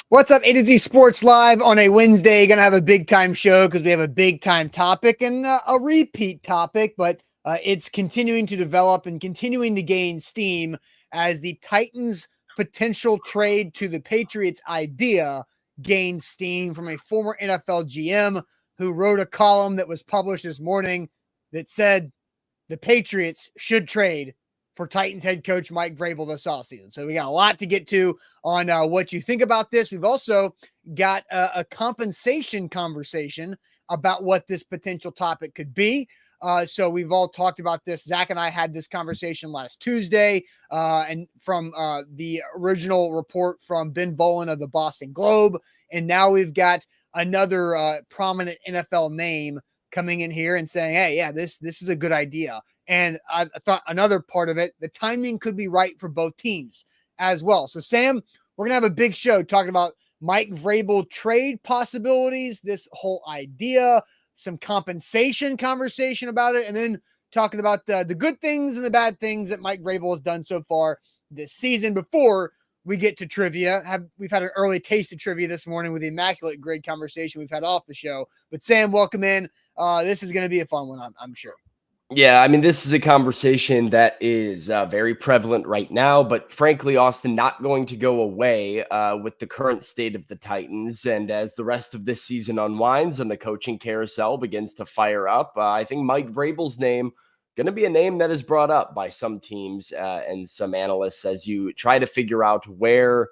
What's up, A to Z Sports Live on a Wednesday. Going to have a big time show because we have a big time topic and a repeat topic, but it's continuing to develop and continuing to gain steam as the Titans' potential trade to the Patriots idea gains steam from a former NFL GM who wrote a column that was published this morning that said the Patriots should trade for Titans head coach Mike Vrabel this offseason. So we got a lot to get to on what you think about this. We've also got a compensation conversation about what this potential topic could be. So we've all talked about this. Zach and I had this conversation last Tuesday, and from the original report from Ben Volin of the Boston Globe. And now we've got another prominent NFL name coming in here and saying, hey, yeah, this is a good idea. And I thought another part of it, the timing could be right for both teams as well. So, Sam, we're going to have a big show talking about Mike Vrabel trade possibilities, this whole idea, some compensation conversation about it, and then talking about the good things and the bad things that Mike Vrabel has done so far this season before we get to trivia. We've had an early taste of trivia this morning with the immaculate grade conversation we've had off the show. But, Sam, welcome in. This is going to be a fun one, I'm sure. Yeah, I mean, this is a conversation that is very prevalent right now, but frankly, Austin, not going to go away with the current state of the Titans. And as the rest of this season unwinds and the coaching carousel begins to fire up, I think Mike Vrabel's name going to be a name that is brought up by some teams and some analysts as you try to figure out where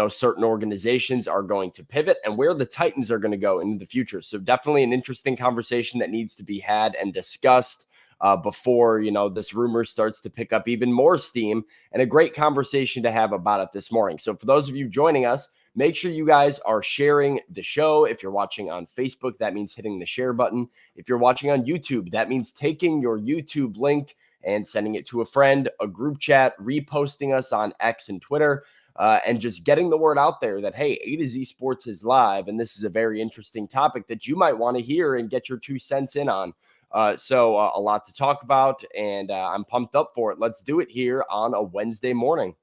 certain organizations are going to pivot and where the Titans are going to go in the future. So definitely an interesting conversation that needs to be had and discussed before, this rumor starts to pick up even more steam, and a great conversation to have about it this morning. So for those of you joining us, make sure you guys are sharing the show. If you're watching on Facebook, that means hitting the share button. If you're watching on YouTube, that means taking your YouTube link and sending it to a friend, a group chat, reposting us on X and Twitter. And just getting the word out there that, hey, A to Z Sports is live, and this is a very interesting topic that you might want to hear and get your 2 cents in on. So a lot to talk about, and I'm pumped up for it. Let's do it here on a Wednesday morning.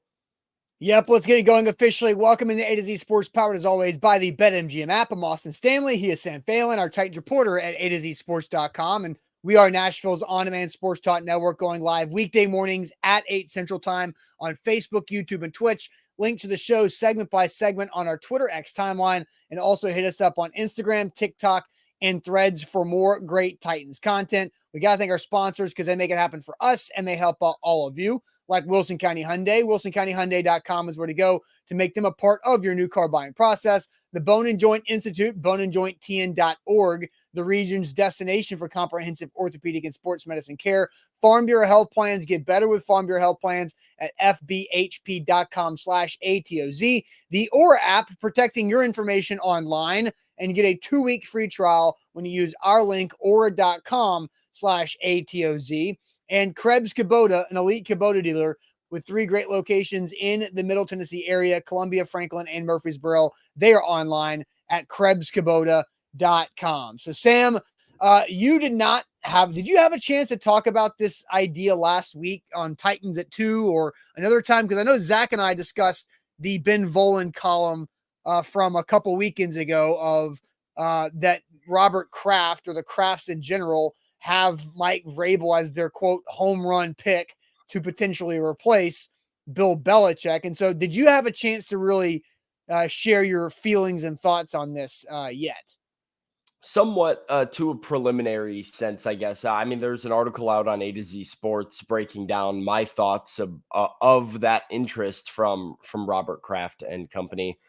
Yep, let's get it going officially. Welcome in the A to Z Sports, powered as always by the BetMGM app. I'm Austin Stanley. He is Sam Phelan, our Titans reporter at A to Z Sports.com, and we are Nashville's on-demand sports talk network, going live weekday mornings at 8 Central Time on Facebook, YouTube, and Twitch. Link to the show segment by segment on our Twitter X timeline, and also hit us up on Instagram, TikTok, and Threads for more great Titans content. We got to thank our sponsors because they make it happen for us and they help out all of you, like Wilson County Hyundai. WilsonCountyHyundai.com is where to go to make them a part of your new car buying process. The Bone and Joint Institute, boneandjointtn.org, the region's destination for comprehensive orthopedic and sports medicine care. Farm Bureau Health Plans. Get better with Farm Bureau Health Plans at fbhp.com/ATOZ. The Aura app, protecting your information online, and get a 2-week free trial when you use our link, aura.com/ATOZ. And Krebs Kubota, an elite Kubota dealer with 3 great locations in the Middle Tennessee area, Columbia, Franklin, and Murfreesboro. They are online at KrebsKubota.com. So, Sam, did you have a chance to talk about this idea last week on Titans at 2 or another time? Because I know Zach and I discussed the Ben Volin column from a couple weekends ago of that Robert Kraft, or the Krafts in general, have Mike Vrabel as their, quote, home run pick to potentially replace Bill Belichick. And so did you have a chance to really share your feelings and thoughts on this yet? Somewhat to a preliminary sense, I guess. I mean, there's an article out on A to Z Sports breaking down my thoughts of that interest from Robert Kraft and company.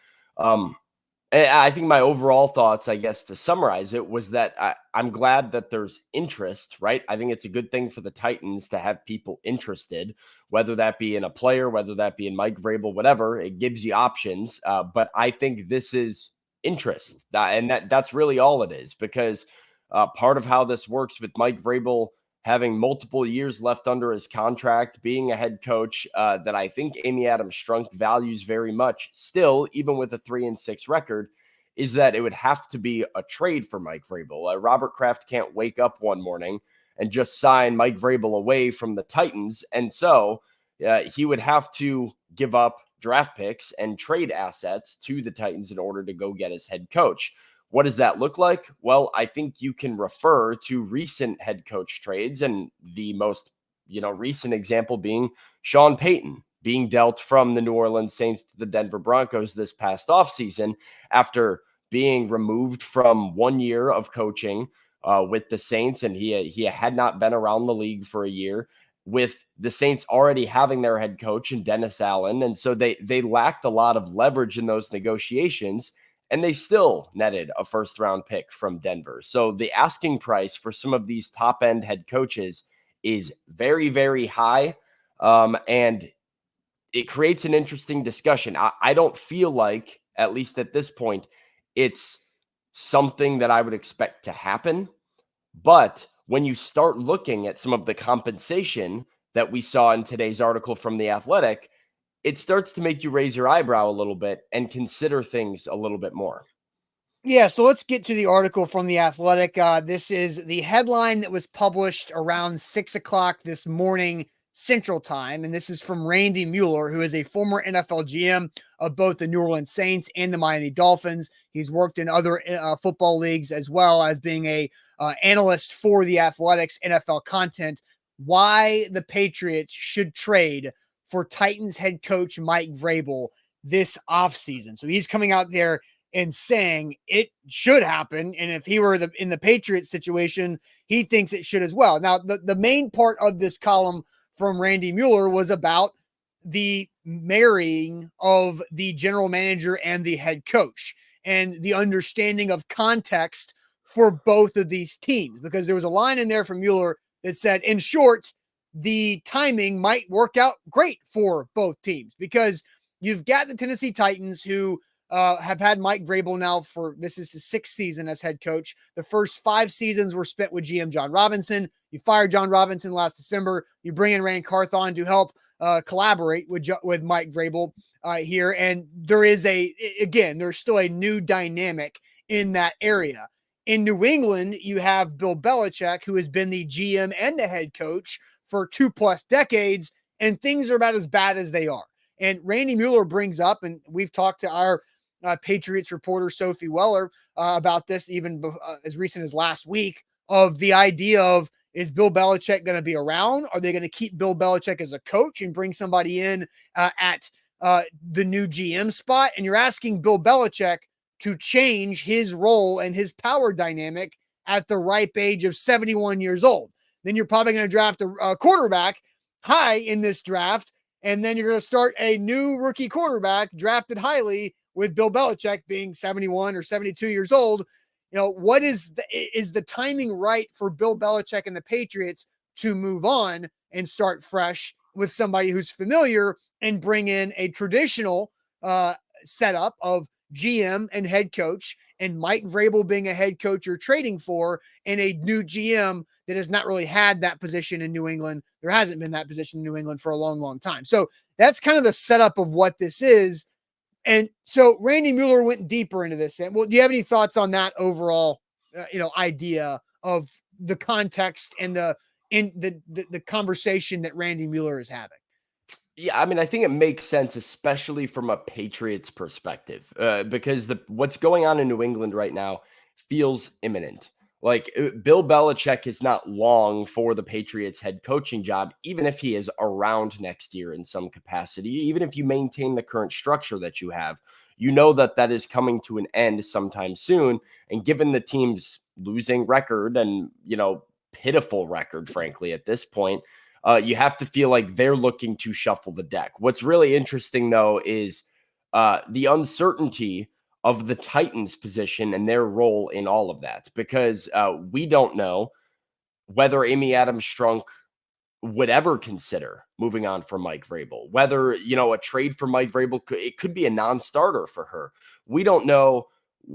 And I think my overall thoughts, I guess, to summarize it, was that I'm glad that there's interest, right? I think it's a good thing for the Titans to have people interested, whether that be in a player, whether that be in Mike Vrabel, whatever. It gives you options. But I think this is interest. And that's really all it is, because part of how this works with Mike Vrabel having multiple years left under his contract, being a head coach that I think Amy Adams Strunk values very much still, even with a 3-6 record, is that it would have to be a trade for Mike Vrabel. Robert Kraft can't wake up one morning and just sign Mike Vrabel away from the Titans. And so he would have to give up draft picks and trade assets to the Titans in order to go get his head coach. What does that look like? Well, I think you can refer to recent head coach trades, and the most recent example being Sean Payton being dealt from the New Orleans Saints to the Denver Broncos this past offseason after being removed from 1 year of coaching with the Saints, and he had not been around the league for a year, with the Saints already having their head coach in Dennis Allen. And so they lacked a lot of leverage in those negotiations, and they still netted a first-round pick from Denver. So the asking price for some of these top-end head coaches is very, very high, and it creates an interesting discussion. I don't feel like, at least at this point, it's something that I would expect to happen. But when you start looking at some of the compensation that we saw in today's article from The Athletic, it starts to make you raise your eyebrow a little bit and consider things a little bit more. Yeah, so let's get to the article from The Athletic. This is the headline that was published around 6 o'clock this morning, Central Time. And this is from Randy Mueller, who is a former NFL GM of both the New Orleans Saints and the Miami Dolphins. He's worked in other football leagues, as well as being a analyst for The Athletic's NFL content. Why the Patriots should trade for Titans head coach Mike Vrabel this offseason. So he's coming out there and saying it should happen. And if he were in the Patriots situation, he thinks it should as well. Now, the main part of this column from Randy Mueller was about the marrying of the general manager and the head coach and the understanding of context for both of these teams, because there was a line in there from Mueller that said, in short, the timing might work out great for both teams, because you've got the Tennessee Titans, who have had Mike Vrabel now this is his 6th season as head coach. The first 5 seasons were spent with GM John Robinson. You fired John Robinson last December. You bring in Rand Carthon to help collaborate with Mike Vrabel here. And there is there's still a new dynamic in that area. In New England, you have Bill Belichick, who has been the GM and the head coach for 2+ decades, and things are about as bad as they are. And Randy Mueller brings up, and we've talked to our Patriots reporter Sophie Weller about this even as recent as last week, of the idea of, is Bill Belichick going to be around? Are they going to keep Bill Belichick as a coach and bring somebody in at the new GM spot? And you're asking Bill Belichick to change his role and his power dynamic at the ripe age of 71 years old. Then you're probably going to draft a quarterback high in this draft, and then you're going to start a new rookie quarterback drafted highly with Bill Belichick being 71 or 72 years old. What is the timing right for Bill Belichick and the Patriots to move on and start fresh with somebody who's familiar and bring in a traditional setup of GM and head coach, and Mike Vrabel being a head coach you're trading for, and a new GM that has not really had that position in New England. There hasn't been that position in New England for a long, long time. So that's kind of the setup of what this is. And so Randy Mueller went deeper into this. And well, do you have any thoughts on that overall, idea of the context and the conversation that Randy Mueller is having? Yeah, I mean, I think it makes sense, especially from a Patriots perspective, because what's going on in New England right now feels imminent. Like, Bill Belichick is not long for the Patriots head coaching job, even if he is around next year in some capacity. Even if you maintain the current structure that you have, you know that is coming to an end sometime soon. And given the team's losing record and, pitiful record, frankly, at this point, you have to feel like they're looking to shuffle the deck. What's really interesting, though, is the uncertainty of the Titans' position and their role in all of that, because we don't know whether Amy Adams-Strunk would ever consider moving on from Mike Vrabel, whether, a trade for Mike Vrabel, it could be a non-starter for her. We don't know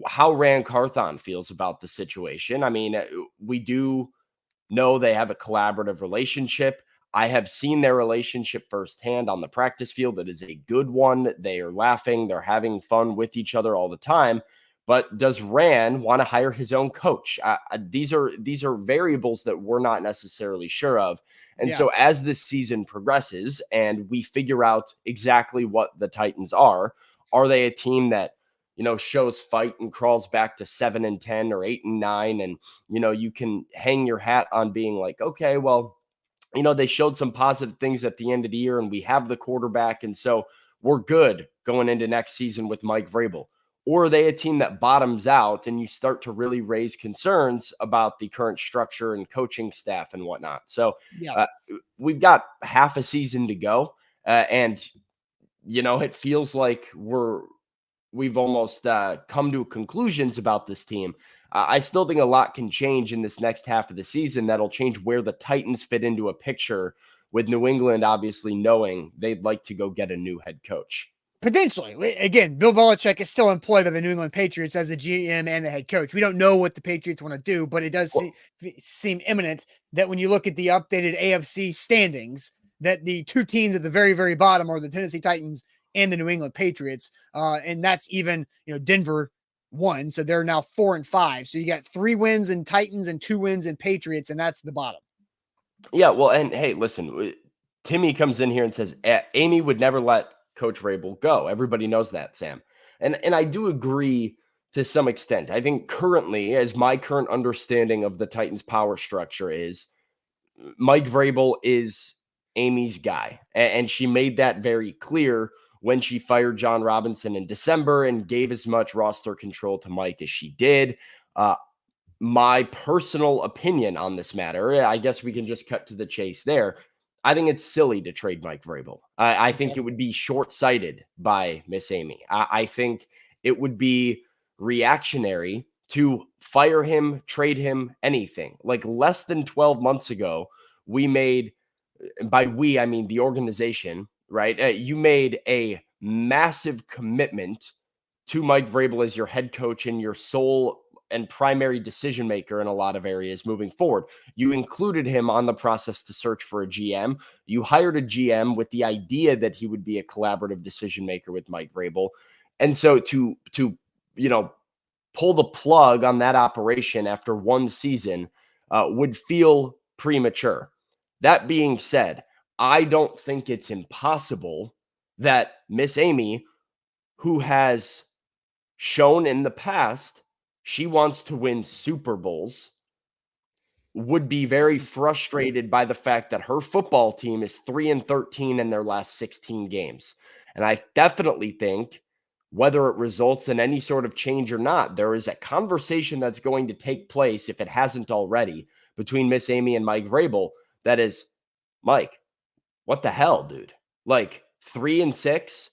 how Rand Carthon feels about the situation. I mean, we do know they have a collaborative relationship. I have seen their relationship firsthand on the practice field. It is a good one. They are laughing. They're having fun with each other all the time. but does Rand want to hire his own coach? These are variables that we're not necessarily sure of. And so as this season progresses and we figure out exactly what the Titans are they a team that, shows fight and crawls back to 7-10 or 8-9? And, you can hang your hat on being like, okay, well, they showed some positive things at the end of the year and we have the quarterback. And so we're good going into next season with Mike Vrabel. Or are they a team that bottoms out and you start to really raise concerns about the current structure and coaching staff and whatnot? So we've got half a season to go. And, it feels like we've almost come to conclusions about this team. I still think a lot can change in this next half of the season that'll change where the Titans fit into a picture, with New England obviously knowing they'd like to go get a new head coach. Potentially. Again, Bill Belichick is still employed by the New England Patriots as the GM and the head coach. We don't know what the Patriots want to do, but it does seem imminent that when you look at the updated AFC standings, that the two teams at the very, very bottom are the Tennessee Titans and the New England Patriots. And that's even, Denver won. So they're now 4-5. So you got 3 wins in Titans and 2 wins in Patriots, and that's the bottom. Yeah. Well, and hey, listen, Timmy comes in here and says, Amy would never let Coach Vrabel go. Everybody knows that, Sam. And I do agree to some extent. I think currently, as my current understanding of the Titans' power structure is, Mike Vrabel is Amy's guy. And she made that very clear when she fired John Robinson in December and gave as much roster control to Mike as she did. My personal opinion on this matter, I guess we can just cut to the chase there. I think it's silly to trade Mike Vrabel. I think it would be short-sighted by Miss Amy. I think it would be reactionary to fire him, trade him, anything. Like less than 12 months ago, we made, by we, I mean the organization, right? You made a massive commitment to Mike Vrabel as your head coach and your sole and primary decision maker in a lot of areas moving forward. You included him on the process to search for a GM. You hired a GM with the idea that he would be a collaborative decision maker with Mike Vrabel. And so to pull the plug on that operation after one season would feel premature. That being said, I don't think it's impossible that Miss Amy, who has shown in the past she wants to win Super Bowls, would be very frustrated by the fact that her football team is 3-13 in their last 16 games. And I definitely think, whether it results in any sort of change or not, there is a conversation that's going to take place, if it hasn't already, between Miss Amy and Mike Vrabel. That is, Mike, what the hell, dude? Like 3-6,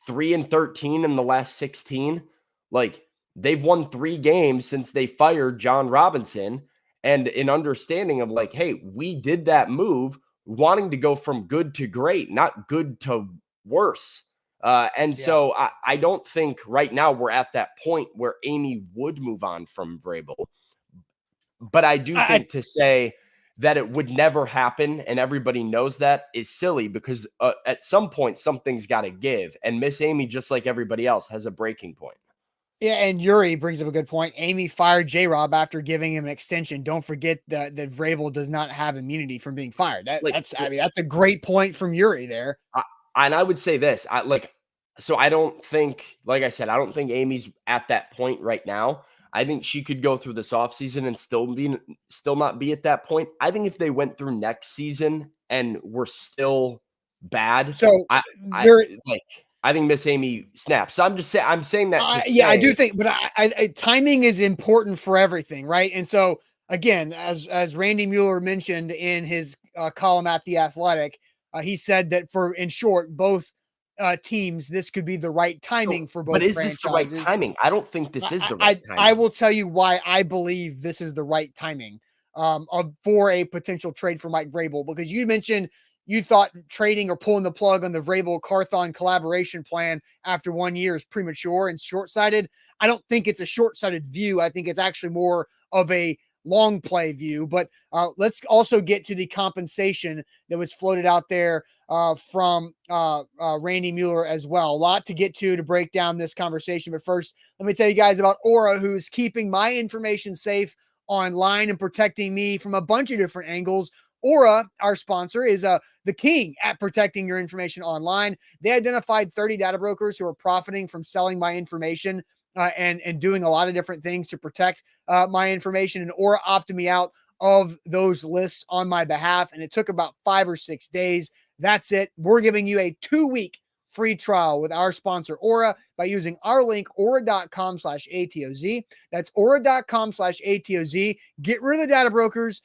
3-13 in the last 16. Like, they've won 3 games since they fired John Robinson, and an understanding of like, hey, we did that move wanting to go from good to great, not good to worse. So I don't think right now we're at that point where Amy would move on from Vrabel. But I do think to say that it would never happen and everybody knows that is silly, because at some point something's got to give. And Miss Amy, just like everybody else, has a breaking point. Yeah, and Yuri brings up a good point. Amy fired J-Rob after giving him an extension. Don't forget that Vrabel does not have immunity from being fired. That's a great point from Yuri there. And I would say this, so I don't think, like I said, I don't think Amy's at that point right now. I think she could go through this offseason and still not be at that point. I think if they went through next season and were still bad, so I think Miss Amy snaps. So I'm saying that. I do think, but timing is important for everything, right? And so again, as Randy Mueller mentioned in his column at The Athletic, he said that in short, both teams, this could be the right timing for both. But is franchises. This the right timing? I don't think this is the right timing. I will tell you why I believe this is the right timing for a potential trade for Mike Vrabel, because you mentioned you thought trading or pulling the plug on the Vrabel-Carthon collaboration plan after 1 year is premature and short-sighted. I don't think it's a short-sighted view. I think it's actually more of a long play view. But let's also get to the compensation that was floated out there from Randy Mueller as well. A lot to get to break down this conversation. But first, let me tell you guys about Aura, who's keeping my information safe online and protecting me from a bunch of different angles. Aura, our sponsor, is the king at protecting your information online. They identified 30 data brokers who are profiting from selling my information and doing a lot of different things to protect my information. And Aura opted me out of those lists on my behalf, and it took about 5 or 6 days. That's it. We're giving you a 2-week free trial with our sponsor, Aura, by using our link, aura.com/ATOZ. That's aura.com/ATOZ. Get rid of the data brokers,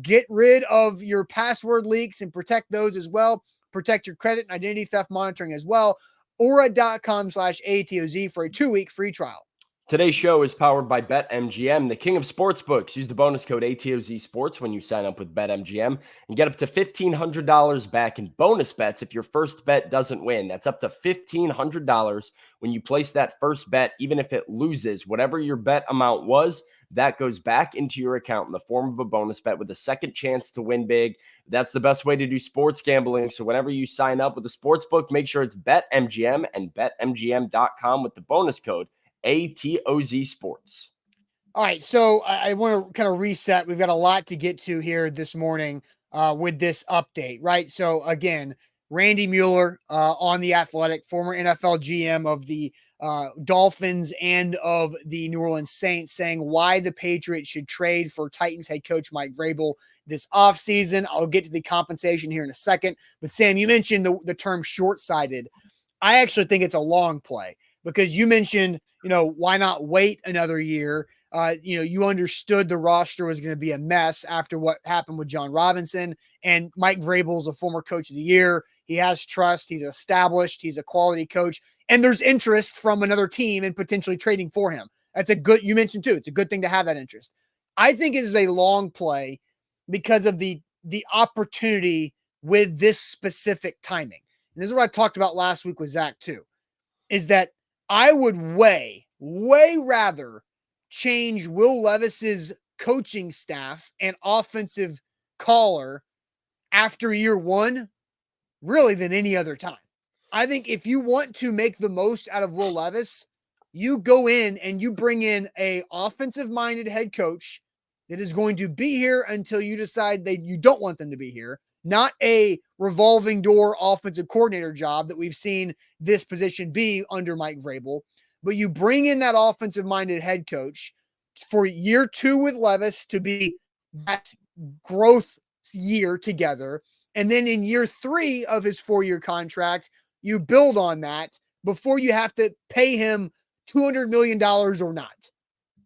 get rid of your password leaks and protect those as well. Protect your credit and identity theft monitoring as well. Aura.com/ATOZ for a 2-week free trial. Today's show is powered by BetMGM, the king of sportsbooks. Use the bonus code ATOZ Sports when you sign up with BetMGM and get up to $1,500 back in bonus bets if your first bet doesn't win. That's up to $1,500 when you place that first bet, even if it loses. Whatever your bet amount was, that goes back into your account in the form of a bonus bet with a second chance to win big. That's the best way to do sports gambling. So whenever you sign up with a sportsbook, make sure it's BetMGM and BetMGM.com with the bonus code ATOZ Sports. All right, so I want to kind of reset. We've got a lot to get to here this morning with this update, right? So again, Randy Mueller on The Athletic, former NFL GM of the Dolphins and of the New Orleans Saints, saying why the Patriots should trade for Titans head coach Mike Vrabel this offseason. I'll get to the compensation here in a second. But Sam, you mentioned the term short-sighted. I actually think it's a long play because you mentioned, why not wait another year? You understood the roster was going to be a mess after what happened with John Robinson, and Mike Vrabel is a former coach of the year. He has trust. He's established. He's a quality coach, and there's interest from another team in potentially trading for him. That's you mentioned too. It's a good thing to have that interest. I think it is a long play because of the opportunity with this specific timing. And this is what I talked about last week with Zach too, is that I would way rather change Will Levis's coaching staff and offensive caller after year one, really, than any other time. I think if you want to make the most out of Will Levis, you go in and you bring in a offensive-minded head coach that is going to be here until you decide that you don't want them to be here. Not a revolving door offensive coordinator job that we've seen this position be under Mike Vrabel, but you bring in that offensive-minded head coach for year 2 with Levis to be that growth year together. And then in year 3 of his 4-year contract, you build on that before you have to pay him $200 million or not,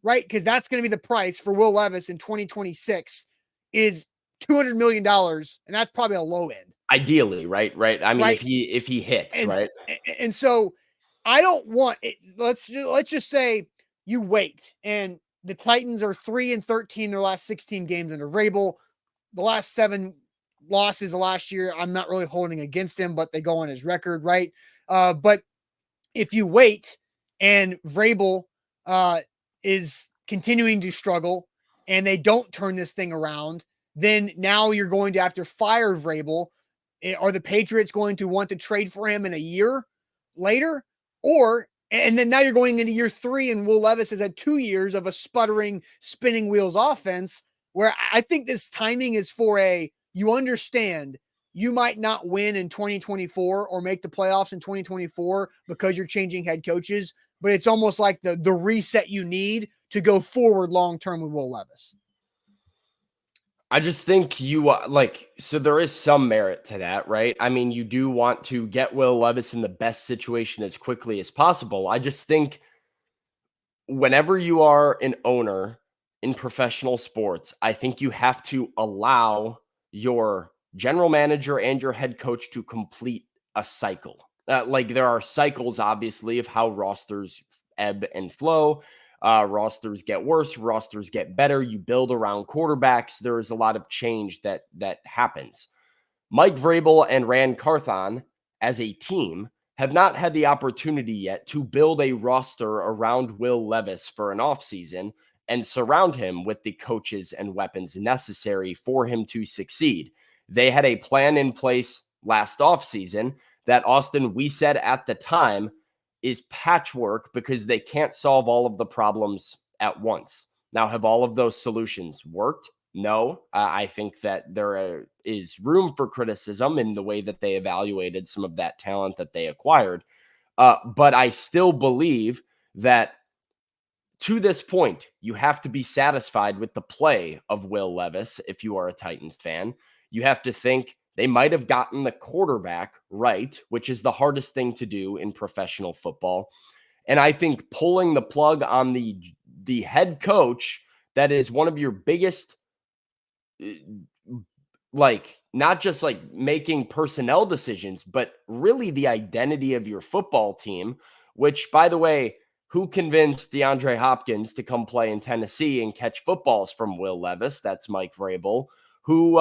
right? Because that's going to be the price for Will Levis in 2026 is $200 million, and that's probably a low end. Ideally, right? I mean, right? if he hits, and, right? And so I don't want it. Let's just say you wait, and the Titans are 3-13 in their last 16 games under Vrabel. The last 7 losses of last year, I'm not really holding against him, but they go on his record, right? But if you wait and Vrabel is continuing to struggle and they don't turn this thing around, then now you're going to have to fire Vrabel. Are the Patriots going to want to trade for him in a year later? And then now you're going into year 3 and Will Levis has had 2 years of a sputtering, spinning wheels offense, where I think this timing is for you understand you might not win in 2024 or make the playoffs in 2024 because you're changing head coaches, but it's almost like the reset you need to go forward long-term with Will Levis. I just think so there is some merit to that, right? I mean, you do want to get Will Levis in the best situation as quickly as possible. I just think whenever you are an owner in professional sports, I think you have to allow your general manager and your head coach to complete a cycle. There are cycles, obviously, of how rosters ebb and flow. Rosters get worse, rosters get better. You build around quarterbacks. There is a lot of change that happens. Mike Vrabel and Ran Carthon, as a team, have not had the opportunity yet to build a roster around Will Levis for an offseason and surround him with the coaches and weapons necessary for him to succeed. They had a plan in place last offseason that, Austin, we said at the time is patchwork because they can't solve all of the problems at once. Now, have all of those solutions worked? No. I think that there is room for criticism in the way that they evaluated some of that talent that they acquired. But I still believe that to this point, you have to be satisfied with the play of Will Levis if you are a Titans fan. You have to think they might have gotten the quarterback right, which is the hardest thing to do in professional football. And I think pulling the plug on the head coach that is one of your biggest, like, not just like making personnel decisions, but really the identity of your football team, which, by the way, who convinced DeAndre Hopkins to come play in Tennessee and catch footballs from Will Levis? That's Mike Vrabel, who,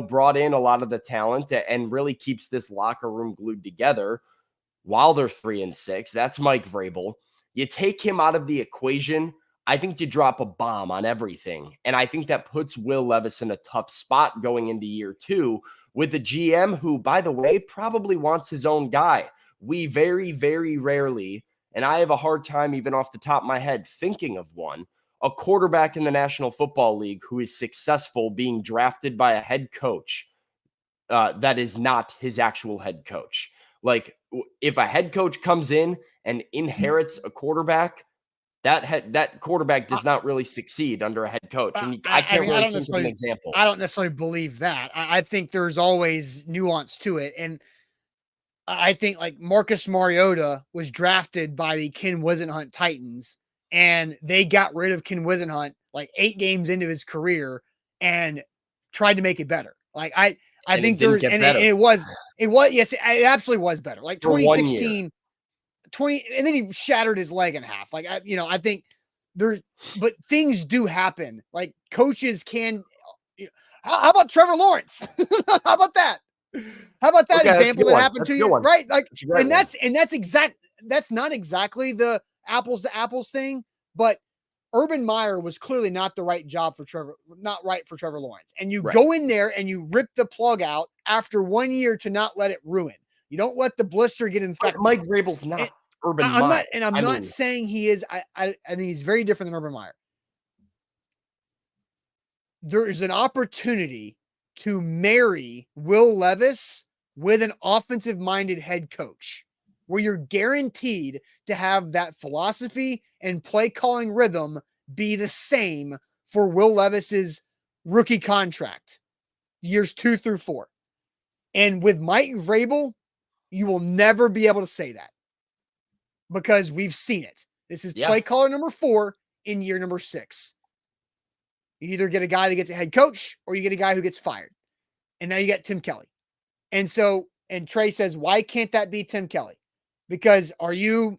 brought in a lot of the talent and really keeps this locker room glued together while they're 3-6. That's Mike Vrabel. You take him out of the equation, I think you drop a bomb on everything. And I think that puts Will Levis in a tough spot going into year 2 with a GM who, by the way, probably wants his own guy. We very, very rarely, and I have a hard time even off the top of my head thinking of one, a quarterback in the National Football League who is successful being drafted by a head coach that is not his actual head coach. Like, if a head coach comes in and inherits a quarterback, that quarterback does not really succeed under a head coach. And I can't really think of an example. I don't necessarily believe that. I think there's always nuance to it. And I think like Marcus Mariota was drafted by the Ken Wisenhunt Titans, and they got rid of Ken Wisenhunt like 8 games into his career and tried to make it better. Like I think there's, and it was, yes, it absolutely was better. Like 2016, 20, and then he shattered his leg in half. Like, I think there's, but things do happen. Like coaches can, how about Trevor Lawrence? How about that? How about that example that happened to you? Right. Like, that's not exactly the apples to apples thing, but Urban Meyer was clearly not the right job for Trevor, not right for Trevor Lawrence. And you go in there and you rip the plug out after 1 year to not let it ruin. You don't let the blister get infected. Mike Vrabel's not Urban Meyer. I'm not saying he is. I think he's very different than Urban Meyer. There is an opportunity to marry Will Levis with an offensive-minded head coach, where you're guaranteed to have that philosophy and play calling rhythm be the same for Will Levis's rookie contract, years 2 through 4. And with Mike Vrabel, you will never be able to say that because we've seen it. This is play caller number 4 in year number 6. You either get a guy that gets a head coach or you get a guy who gets fired. And now you got Tim Kelly. And Trey says, why can't that be Tim Kelly? Because you're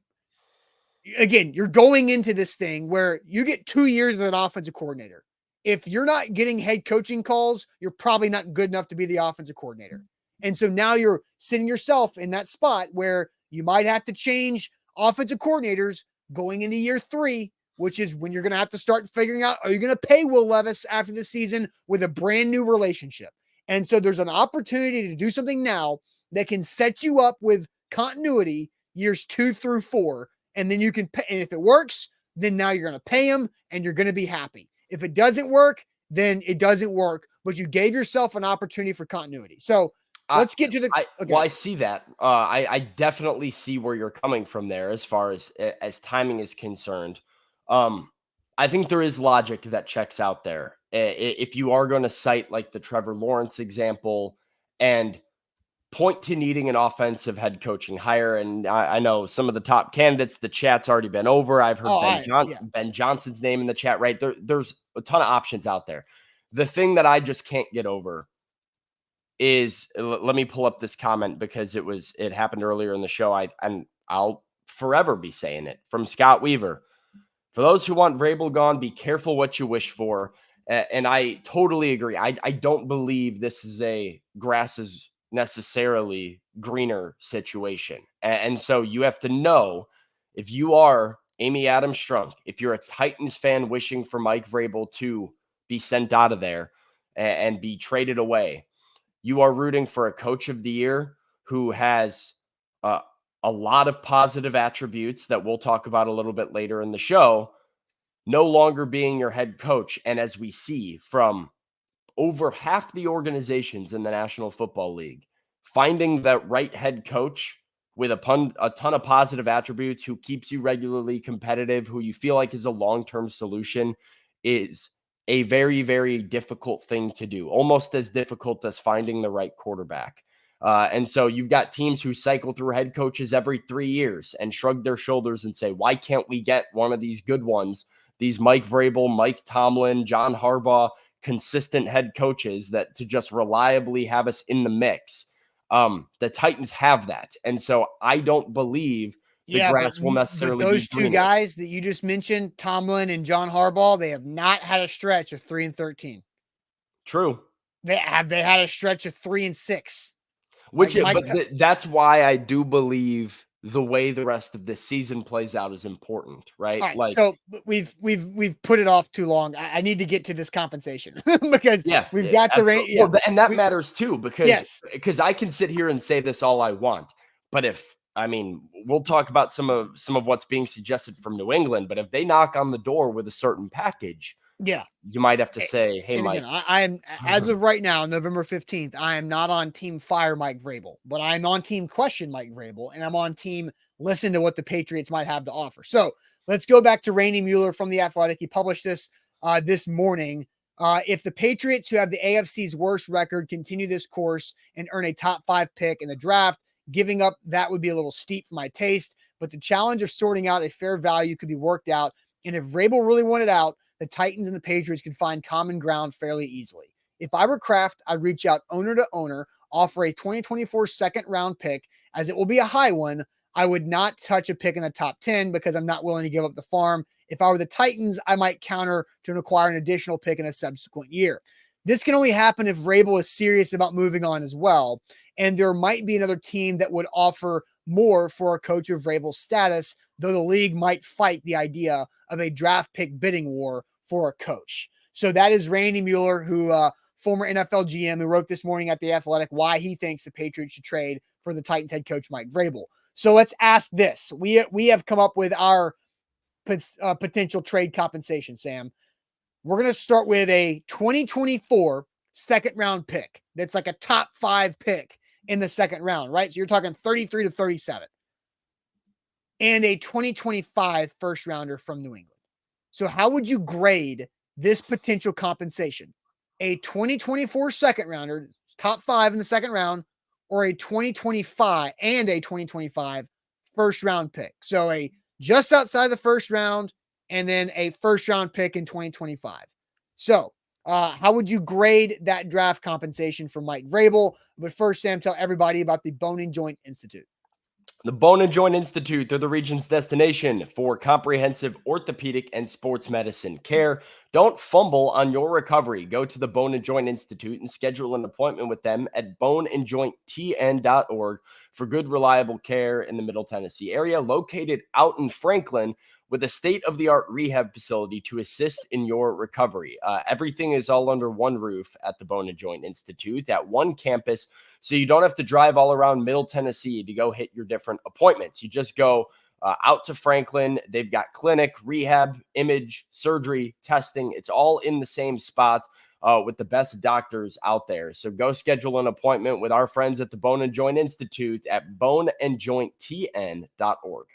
going into this thing where you get 2 years as an offensive coordinator. If you're not getting head coaching calls, you're probably not good enough to be the offensive coordinator. And so now you're sitting yourself in that spot where you might have to change offensive coordinators going into year 3, which is when you're going to have to start figuring out, are you going to pay Will Levis after the season with a brand new relationship? And so there's an opportunity to do something now that can set you up with continuity years 2 through 4. And then you can pay. And if it works, then now you're going to pay him and you're going to be happy. If it doesn't work, then it doesn't work, but you gave yourself an opportunity for continuity. So let's get to the, Well, I see that. I definitely see where you're coming from there as far as timing is concerned. I think there is logic that checks out there. If you are going to cite like the Trevor Lawrence example and point to needing an offensive head coaching hire, and I know some of the top candidates, the chat's already been over. I've heard Ben Johnson's name in the chat, right? There's a ton of options out there. The thing that I just can't get over is, let me pull up this comment because it happened earlier in the show. I'll forever be saying it, from Scott Weaver. For those who want Vrabel gone, be careful what you wish for. And I totally agree. I don't believe this is a grass is necessarily greener situation. And so you have to know, if you are Amy Adams Strunk, if you're a Titans fan wishing for Mike Vrabel to be sent out of there and be traded away, you are rooting for a coach of the year who has a lot of positive attributes that we'll talk about a little bit later in the show, no longer being your head coach. And as we see from over half the organizations in the National Football League, finding that right head coach with a ton of positive attributes, who keeps you regularly competitive, who you feel like is a long-term solution, is a very, very difficult thing to do, almost as difficult as finding the right quarterback. And so you've got teams who cycle through head coaches every 3 years and shrug their shoulders and say, why can't we get one of these good ones? These Mike Vrabel, Mike Tomlin, John Harbaugh, consistent head coaches that to just reliably have us in the mix. The Titans have that. And so I don't believe the grass will necessarily be those two greener. guys that you just mentioned, Tomlin and John Harbaugh, they have not had a stretch of 3-13. True. They had a stretch of 3-6. That's why I do believe the way the rest of this season plays out is important, right? All right, so we've put it off too long. I need to get to this compensation because we've got the range. Yeah. Well, and that matters too, because I can sit here and say this all I want, but we'll talk about some of what's being suggested from New England, but if they knock on the door with a certain package, you might have to say, hey, Mike. Again, I am, as of right now, November 15th, I am not on team fire Mike Vrabel, but I'm on team question Mike Vrabel, and I'm on team listen to what the Patriots might have to offer. So let's go back to Randy Mueller from The Athletic. He published this this morning. If the Patriots, who have the AFC's worst record, continue this course and earn a top 5 pick in the draft, giving up that would be a little steep for my taste, but the challenge of sorting out a fair value could be worked out. And if Vrabel really wanted out, the Titans and the Patriots could find common ground fairly easily. If I were Kraft, I'd reach out owner to owner, offer a 2024 second round pick, as it will be a high one. I would not touch a pick in the top 10 because I'm not willing to give up the farm. If I were the Titans, I might counter to acquire an additional pick in a subsequent year. This can only happen if Vrabel is serious about moving on as well. And there might be another team that would offer more for a coach of Vrabel's status, though the league might fight the idea of a draft pick bidding war for a coach. So that is Randy Mueller, who former NFL GM, who wrote this morning at The Athletic why he thinks the Patriots should trade for the Titans head coach Mike Vrabel. So let's ask this. We have come up with our potential trade compensation, Sam. We're going to start with a 2024 second round pick. That's like a top 5 pick in the second round, right? So you're talking 33 to 37. And a 2025 first rounder from New England. So how would you grade this potential compensation? A 2024 second rounder, top 5 in the second round, or a 2025 and a 2025 first round pick. So a just outside the first round and then a first round pick in 2025. So how would you grade that draft compensation for Mike Vrabel? But first, Sam, tell everybody about the Bone and Joint Institute. The Bone and Joint Institute, they're the region's destination for comprehensive orthopedic and sports medicine care. Don't fumble on your recovery. Go to the Bone and Joint Institute and schedule an appointment with them at boneandjointtn.org for good, reliable care in the Middle Tennessee area, located out in Franklin, with a state-of-the-art rehab facility to assist in your recovery. Everything is all under one roof at the Bone and Joint Institute at one campus, so you don't have to drive all around Middle Tennessee to go hit your different appointments. You just go out to Franklin. They've got clinic, rehab, image, surgery, testing. It's all in the same spot with the best doctors out there. So go schedule an appointment with our friends at the Bone and Joint Institute at boneandjointtn.org.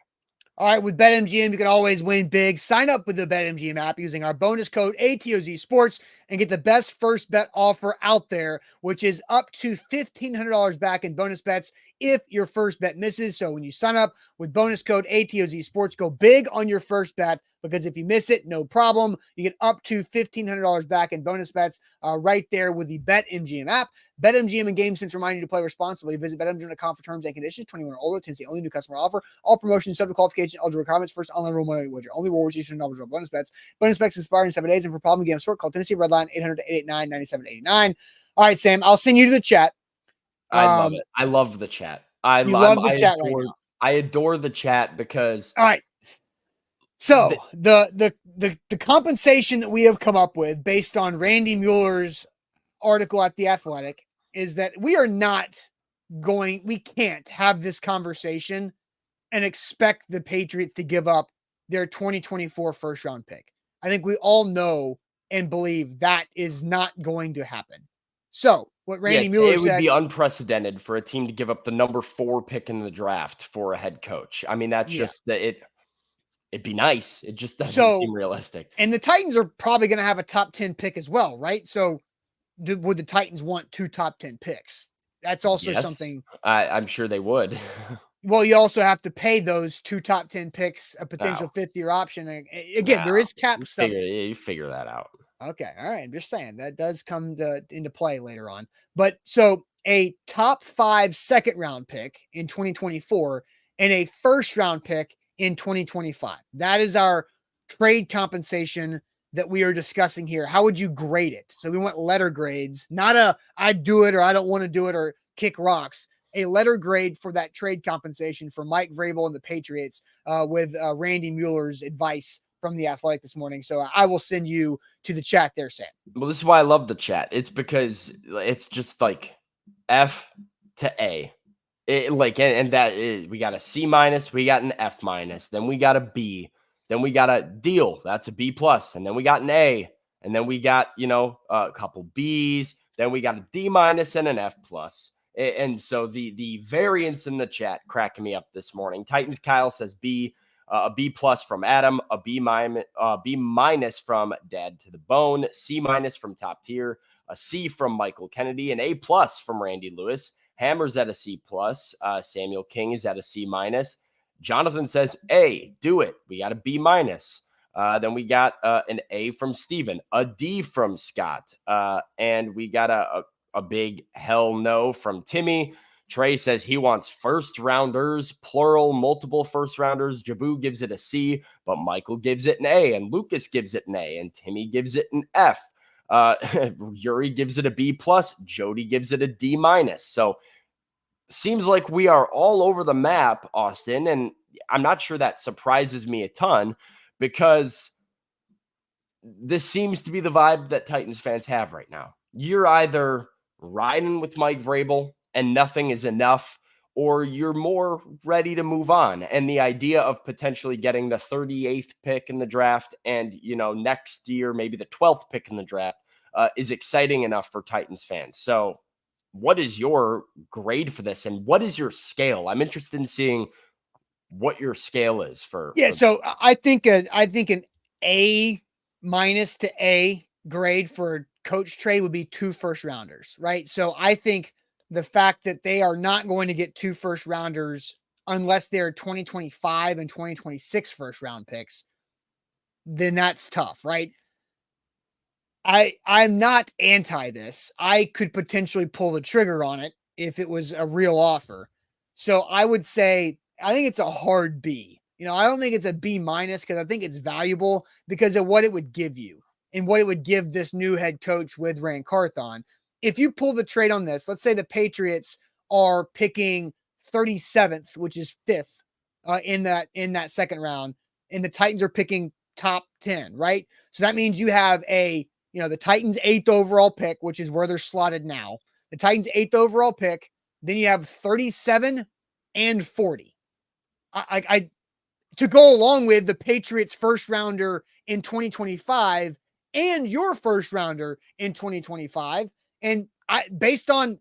All right, with BetMGM, you can always win big. Sign up with the BetMGM app using our bonus code ATOZ Sports and get the best first bet offer out there, which is up to $1,500 back in bonus bets if your first bet misses. So when you sign up with bonus code ATOZ Sports, go big on your first bet, because if you miss it, no problem. You get up to $1,500 back in bonus bets right there with the BetMGM app. BetMGM and GameSense remind you to play responsibly. Visit BetMGM.com for terms and conditions. 21 or older. Tennessee only. New customer offer. All promotions subject to qualification. Eligible requirements. First online rule money wager. Only rewards issued in knowledgeable bonus bets. Bonus bets expire in 7 days. And for problem game support, call Tennessee Redline 800-889-9789. All right, Sam. I'll send you to the chat. I love it. I love the chat. I love the chat right now. I adore the chat because. All right. So the compensation that we have come up with based on Randy Mueller's article at The Athletic is that we can't have this conversation and expect the Patriots to give up their 2024 first round pick. I think we all know and believe that is not going to happen. So what Randy Mueller it would said, be unprecedented for a team to give up the number 4 pick in the draft for a head coach. I mean, that's yeah. just it'd be nice. It just doesn't So, seem realistic. and the Titans are probably going to have a top 10 pick as well, right? So would the Titans want 2 top 10 picks? That's also Yes, something. I'm sure they would. Well, you also have to pay those 2 top 10 picks a potential No, 5th year option. Again, no, there is cap stuff. you figure that out. Okay. All right. I'm just saying that does come into play later on. But so a top 5 second round pick in 2024 and a first round pick in 2025. That is our trade compensation that we are discussing here. How would you grade it? So we want letter grades, not a I'd do it or I don't want to do it or kick rocks. A letter grade for that trade compensation for Mike Vrabel and the Patriots with Randy Mueller's advice from The Athletic this morning. So I will send you to the chat there, Sam. Well, this is why I love the chat. It's because it's just like F to A. And that is, we got a C minus, we got an F minus, then we got a B, then we got a deal. That's a B plus, and then we got an A, and then we got a couple Bs, then we got a D minus and an F plus. And so the variance in the chat cracking me up this morning. Titans Kyle says B, a B plus from Adam, a B minus from Dad to the Bone, C minus from Top Tier, a C from Michael Kennedy, an A plus from Randy Lewis. Hammer's at a C plus. Samuel King is at a C minus. Jonathan says A, do it. We got a B minus. Then we got an A from Steven, a D from Scott, and we got a big hell no from Timmy. Trey says he wants first rounders, plural, multiple first rounders. Jabu gives it a C, but Michael gives it an A, and Lucas gives it an A, and Timmy gives it an F. Yuri gives it a B plus. Jody gives it a D minus. So seems like we are all over the map, Austin, and I'm not sure that surprises me a ton because this seems to be the vibe that Titans fans have right now. You're either riding with Mike Vrabel and nothing is enough, or you're more ready to move on. And the idea of potentially getting the 38th pick in the draft and, next year, maybe the 12th pick in the draft is exciting enough for Titans fans. So what is your grade for this? And what is your scale? I'm interested in seeing what your scale is for. So I think an A minus to A grade for coach trade would be 2 first rounders, right? So I think the fact that they are not going to get 2 first rounders unless they're 2025 and 2026 first round picks, then that's tough, right? I'm not anti this. I could potentially pull the trigger on it if it was a real offer. So I would say, I think it's a hard B. I don't think it's a B minus because I think it's valuable because of what it would give you and what it would give this new head coach with Rand Carthon. If you pull the trade on this, let's say the Patriots are picking 37th, which is 5th in that second round, and the Titans are picking top 10, right? So that means you have the Titans 8th overall pick, which is where they're slotted now. The Titans 8th overall pick. Then you have 37 and 40. I to go along with the Patriots first rounder in 2025 and your first rounder in 2025. And based on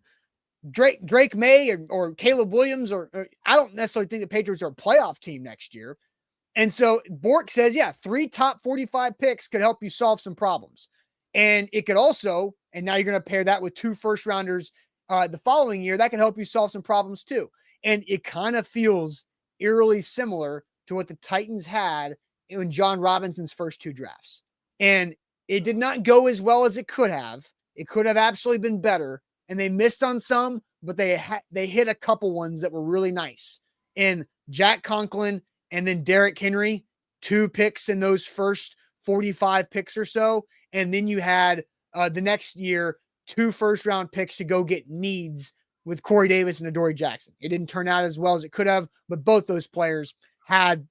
Drake May or Caleb Williams, or I don't necessarily think the Patriots are a playoff team next year. And so Bork says, 3 top 45 picks could help you solve some problems. And it could also, and now you're going to pair that with 2 first rounders the following year, that can help you solve some problems too. And it kind of feels eerily similar to what the Titans had in John Robinson's first 2 drafts. And it did not go as well as it could have. It could have absolutely been better. And they missed on some, but they hit a couple ones that were really nice. And Jack Conklin and then Derrick Henry, 2 picks in those first 45 picks or so. And then you had the next year, 2 first-round picks to go get needs with Corey Davis and Adoree Jackson. It didn't turn out as well as it could have, but both those players had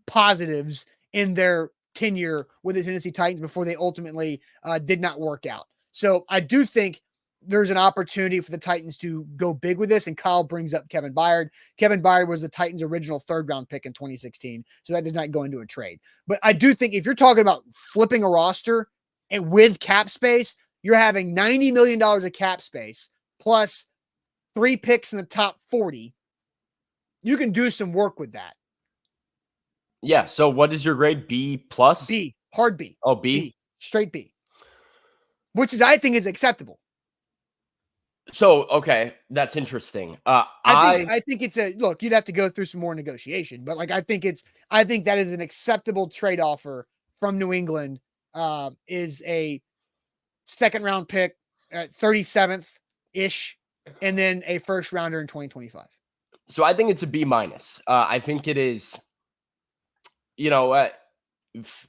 positives in their tenure with the Tennessee Titans before they ultimately did not work out. So I do think there's an opportunity for the Titans to go big with this. And Kyle brings up Kevin Byard. Kevin Byard was the Titans' original 3rd-round pick in 2016. So that did not go into a trade. But I do think if you're talking about flipping a roster and with cap space, you're having $90 million of cap space plus 3 picks in the top 40. You can do some work with that. Yeah. So what is your grade? B plus? B. Hard B. Oh, B? B. Straight B. Which is, I think, is acceptable. So, okay, that's interesting. I think it's a look, you'd have to go through some more negotiation, but like I think that is an acceptable trade offer from New England. Is a 2nd-round pick at 37th ish, and then a 1st rounder in 2025. So I think it's a B minus. I think it is,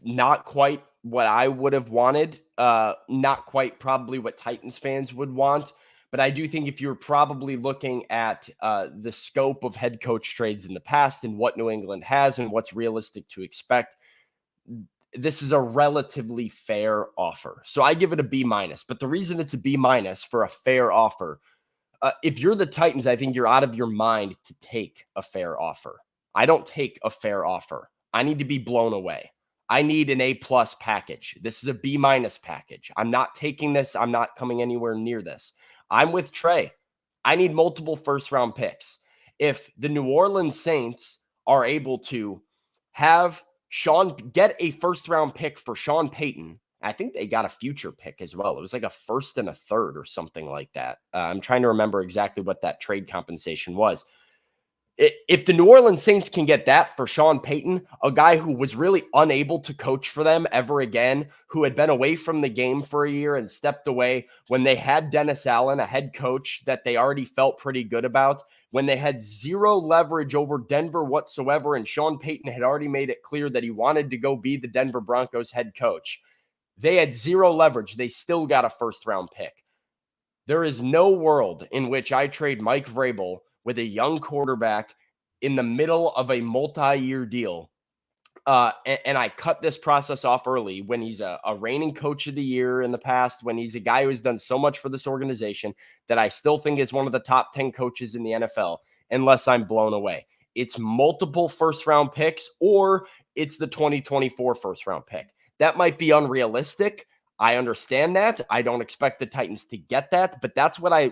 not quite what I would have wanted. Not quite probably what Titans fans would want. But I do think if you're probably looking at the scope of head coach trades in the past and what New England has and what's realistic to expect, this is a relatively fair offer. So I give it a B minus. But the reason it's a B minus for a fair offer, if you're the Titans, I think you're out of your mind to take a fair offer. I don't take a fair offer. I need to be blown away. I need an A plus package. This is a B minus package. I'm not taking this. I'm not coming anywhere near this. I'm with Trey. I need multiple 1st-round picks. If the New Orleans Saints are able to have get a 1st-round pick for Sean Payton, I think they got a future pick as well. It was like a 1st and a 3rd or something like that. I'm trying to remember exactly what that trade compensation was. If the New Orleans Saints can get that for Sean Payton, a guy who was really unable to coach for them ever again, who had been away from the game for a year and stepped away when they had Dennis Allen, a head coach that they already felt pretty good about, when they had 0 leverage over Denver whatsoever, and Sean Payton had already made it clear that he wanted to go be the Denver Broncos head coach. They had 0 leverage. They still got a 1st-round pick. There is no world in which I trade Mike Vrabel with a young quarterback in the middle of a multi-year deal. And I cut this process off early when he's a reigning coach of the year in the past, when he's a guy who has done so much for this organization that I still think is one of the top 10 coaches in the NFL, unless I'm blown away. It's multiple 1st-round picks, or it's the 2024 1st-round pick. That might be unrealistic. I understand that. I don't expect the Titans to get that, but that's what I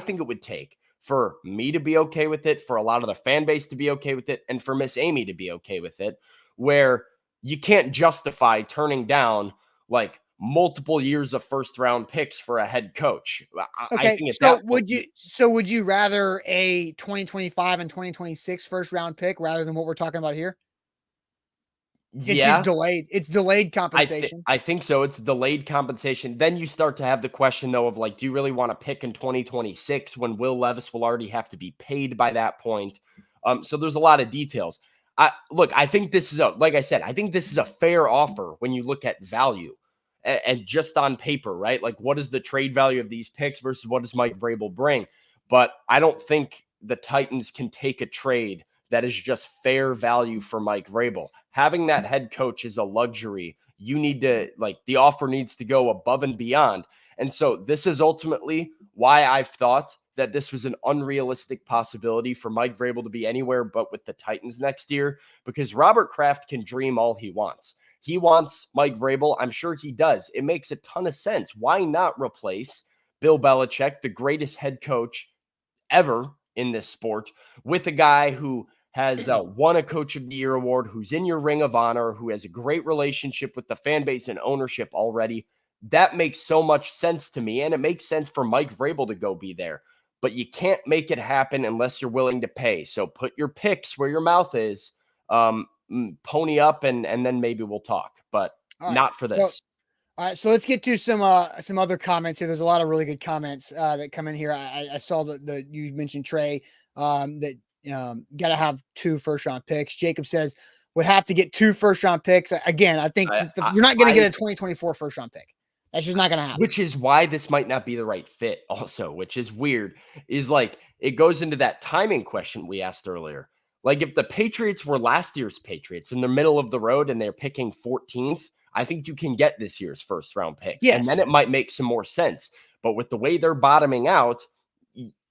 think it would take for me to be okay with it, for a lot of the fan base to be okay with it, and for Miss Amy to be okay with it, where you can't justify turning down like multiple years of 1st-round picks for a head coach. Okay, I think would you rather a 2025 and 2026 1st-round pick rather than what we're talking about here? Yeah. It's delayed compensation. I think so. It's delayed compensation. Then you start to have the question, though, of like, do you really want to pick in 2026 when Will Levis will already have to be paid by that point? So there's a lot of details. I think this is like I said, I think this is a fair offer when you look at value and just on paper, right? Like, what is the trade value of these picks versus what does Mike Vrabel bring? But I don't think the Titans can take a trade that is just fair value for Mike Vrabel. Having that head coach is a luxury. You need to, the offer needs to go above and beyond. And so this is ultimately why I've thought that this was an unrealistic possibility for Mike Vrabel to be anywhere but with the Titans next year, because Robert Kraft can dream all he wants. He wants Mike Vrabel. I'm sure he does. It makes a ton of sense. Why not replace Bill Belichick, the greatest head coach ever in this sport, with a guy who has won a Coach of the Year award, who's in your Ring of Honor, who has a great relationship with the fan base and ownership already? That makes so much sense to me, and it makes sense for Mike Vrabel to go be there. But you can't make it happen unless you're willing to pay. So put your picks where your mouth is, pony up, and then maybe we'll talk, but not for this. All right, so let's get to some other comments here. There's a lot of really good comments that come in here. I saw that you mentioned Trey, that got to have 2 1st-round picks. Jacob says would have to get 2 1st-round picks. Again, I think you're not going to get a 2024 1st-round pick. That's just not going to happen. Which is why this might not be the right fit also, which is weird, is like it goes into that timing question we asked earlier. Like if the Patriots were last year's Patriots in the middle of the road and they're picking 14th, I think you can get this year's 1st-round pick. Yes. And then it might make some more sense. But with the way they're bottoming out,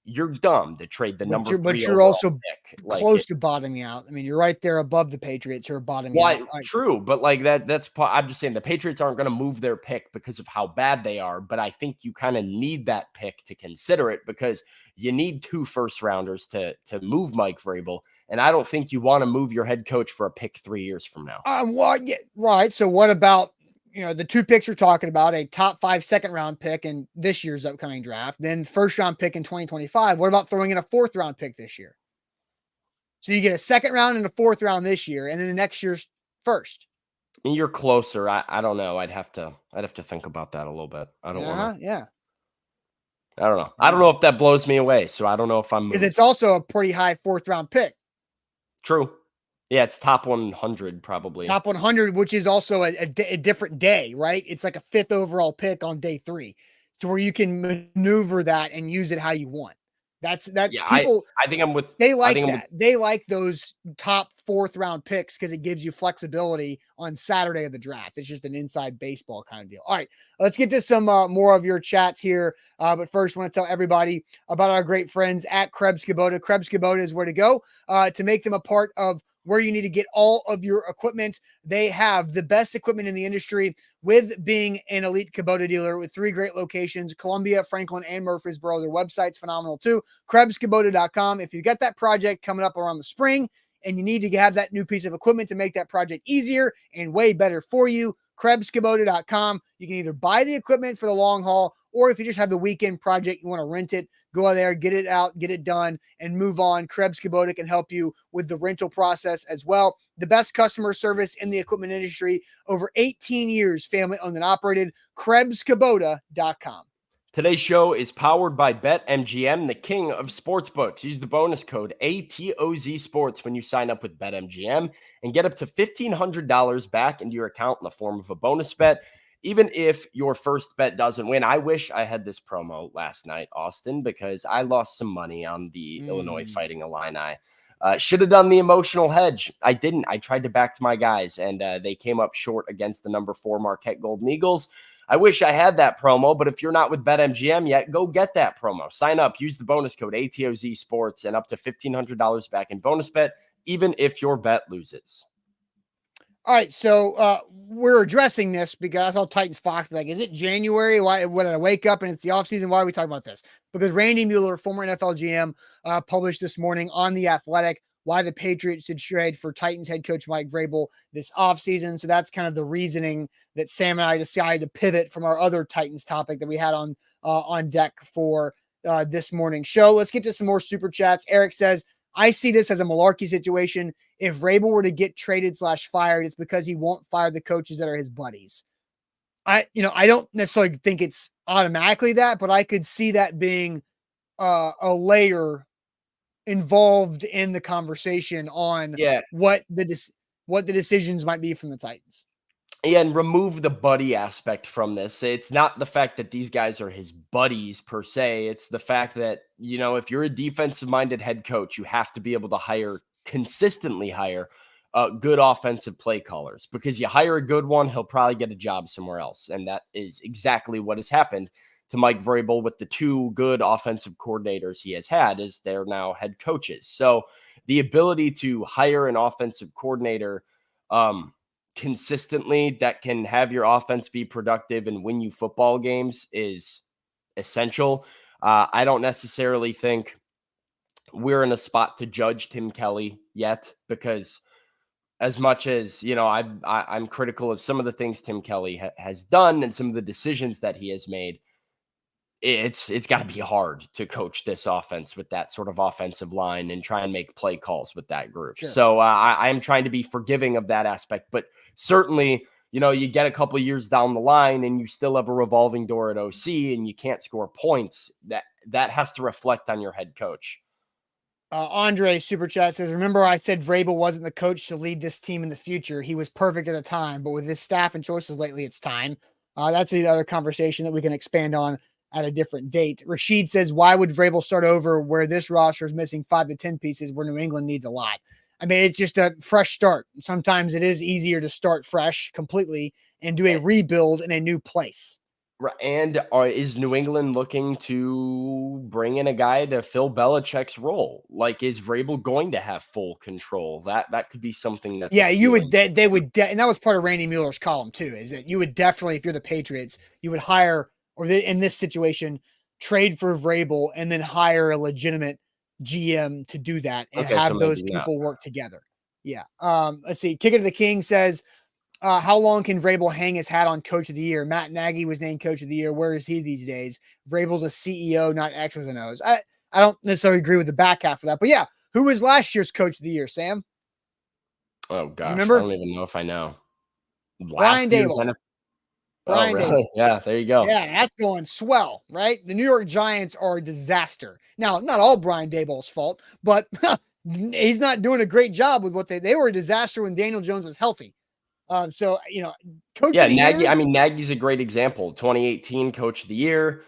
you're dumb to trade the number 3 but you're overall also pick. close to bottoming out. I mean, you're right there above the Patriots who are bottoming out. True, but like I'm just saying the Patriots aren't going to move their pick because of how bad they are. But I think you kind of need that pick to consider it because you need 2 first-rounders to move Mike Vrabel. And I don't think you want to move your head coach for a pick 3 years from now. Well, yeah, right. So what about, the 2 picks we're talking about, a top 5 second-round pick in this year's upcoming draft, then first-round pick in 2025. What about throwing in a 4th-round pick this year? So you get a 2nd round and a 4th round this year, and then the next year's first. I mean, you're closer. I don't know. I'd have to think about that a little bit. I don't want to. Yeah. I don't know. I don't know if that blows me away. So I don't know if I'm because it's also a pretty high 4th round pick. True. Yeah, it's top 100 probably. Top 100, which is also a different day, right? It's like a 5th overall pick on day 3. So where you can maneuver that and use it how you want. That's Yeah, people. I think I'm with. They like that. They like those top 4th round picks because it gives you flexibility on Saturday of the draft. It's just an inside baseball kind of deal. All right, let's get to some more of your chats here. But first, I want to tell everybody about our great friends at Krebs Kubota. Krebs Kubota is where to go to make them a part of where you need to get all of your equipment. They have the best equipment in the industry with being an elite Kubota dealer with 3 great locations, Columbia, Franklin, and Murfreesboro. Their website's phenomenal too, KrebsKubota.com. If you've got that project coming up around the spring and you need to have that new piece of equipment to make that project easier and way better for you, KrebsKubota.com. You can either buy the equipment for the long haul, or if you just have the weekend project, you want to rent it, go out there, get it out, get it done, and move on. Krebs Kubota can help you with the rental process as well. The best customer service in the equipment industry, over 18 years, family owned and operated, KrebsKubota.com. Today's show is powered by BetMGM, the king of sportsbooks. Use the bonus code ATOZ Sports when you sign up with BetMGM and get up to $1,500 back into your account in the form of a bonus bet, even if your first bet doesn't win. I wish I had this promo last night, Austin, because I lost some money on the Illinois Fighting Illini. Should have done the emotional hedge. I didn't. I tried to back my guys, and they came up short against the number 4 Marquette Golden Eagles. I wish I had that promo, but if you're not with BetMGM yet, go get that promo. Sign up, use the bonus code ATOZ Sports, and up to $1,500 back in bonus bet, even if your bet loses. All right, so we're addressing this because all Titans Fox like, is it January? Why would I wake up and it's the offseason? Why are we talking about this? Because Randy Mueller, former NFL GM, published this morning on The Athletic why the Patriots should trade for Titans head coach Mike Vrabel this offseason. So that's kind of the reasoning that Sam and I decided to pivot from our other Titans topic that we had on deck for this morning's show. Let's get to some more super chats. Eric says, I see this as a malarkey situation. If Vrabel were to get traded / fired, it's because he won't fire the coaches that are his buddies. I don't necessarily think it's automatically that, but I could see that being a layer involved in the conversation on what the decisions might be from the Titans. And remove the buddy aspect from this. It's not the fact that these guys are his buddies per se. It's the fact that, if you're a defensive-minded head coach, you have to be able to consistently hire good offensive play callers, because you hire a good one, he'll probably get a job somewhere else. And that is exactly what has happened to Mike Vrabel with the 2 good offensive coordinators he has had, is they're now head coaches. So the ability to hire an offensive coordinator consistently that can have your offense be productive and win you football games is essential. I don't necessarily think we're in a spot to judge Tim Kelly yet, because as much as, I'm critical of some of the things Tim Kelly has done and some of the decisions that he has made, it's got to be hard to coach this offense with that sort of offensive line and try and make play calls with that group. Sure. So I'm trying to be forgiving of that aspect, but certainly, you get a couple of years down the line and you still have a revolving door at OC and you can't score points. That has to reflect on your head coach. Andre Super Chat says, remember I said Vrabel wasn't the coach to lead this team in the future. He was perfect at the time, but with his staff and choices lately, it's time. That's the other conversation that we can expand on at a different date. Rashid says, why would Vrabel start over where this roster is missing 5 to 10 pieces where New England needs a lot? I mean, it's just a fresh start. Sometimes it is easier to start fresh completely and do a rebuild in a new place. And is New England looking to bring in a guy to fill Belichick's role? Like, is Vrabel going to have full control? That could be something that's Yeah, you would. appealing. They would, and that was part of Randy Mueller's column too. Is that you would definitely, if you're the Patriots, you would hire, or in this situation, trade for Vrabel and then hire a legitimate GM to do that and Okay, so have those maybe not. people work together. Yeah. Let's see. Kick it to the King says, how long can Vrabel hang his hat on Coach of the Year? Matt Nagy was named Coach of the Year. Where is he these days? Vrabel's a CEO, not X's and O's. I don't necessarily agree with the back half of that, but yeah, who was last year's Coach of the Year? Sam, Oh do you gosh, I remember? don't even know if I know. Brian Last year's Dable. NFL. Oh, Brian Dable. really? Yeah, there you go. Yeah, that's going swell, right? The New York Giants are a disaster. Now, not all Brian Dable's fault, but he's not doing a great job with what they were a disaster when Daniel Jones was healthy. So Coach Yeah, of the Nagy. I Years, mean, Nagy's a great example. 2018 Coach of the Year,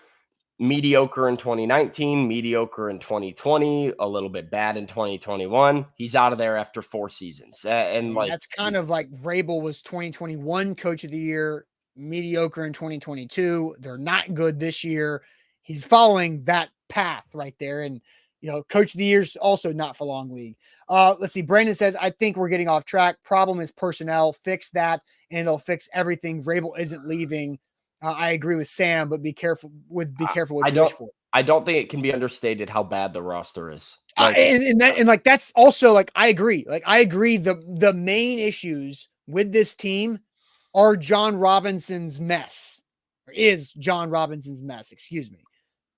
mediocre in 2019, mediocre in 2020, a little bit bad in 2021. He's out of there after 4 seasons. And and like, that's kind of like Vrabel was 2021 Coach of the Year, mediocre in 2022. They're not good this year. He's following that path right there, and Coach of the Year's also not for long league. Let's see. Brandon says, I think we're getting off track. Problem is personnel. Fix that, and it'll fix everything. Vrabel isn't leaving. I agree with Sam, but be careful what I you wish don't for. I don't think it can be understated how bad the roster is. Uh, Like, and that and like that's also like I agree. Like I agree. The main issues with this team are John Robinson's mess. Or is John Robinson's mess, excuse me.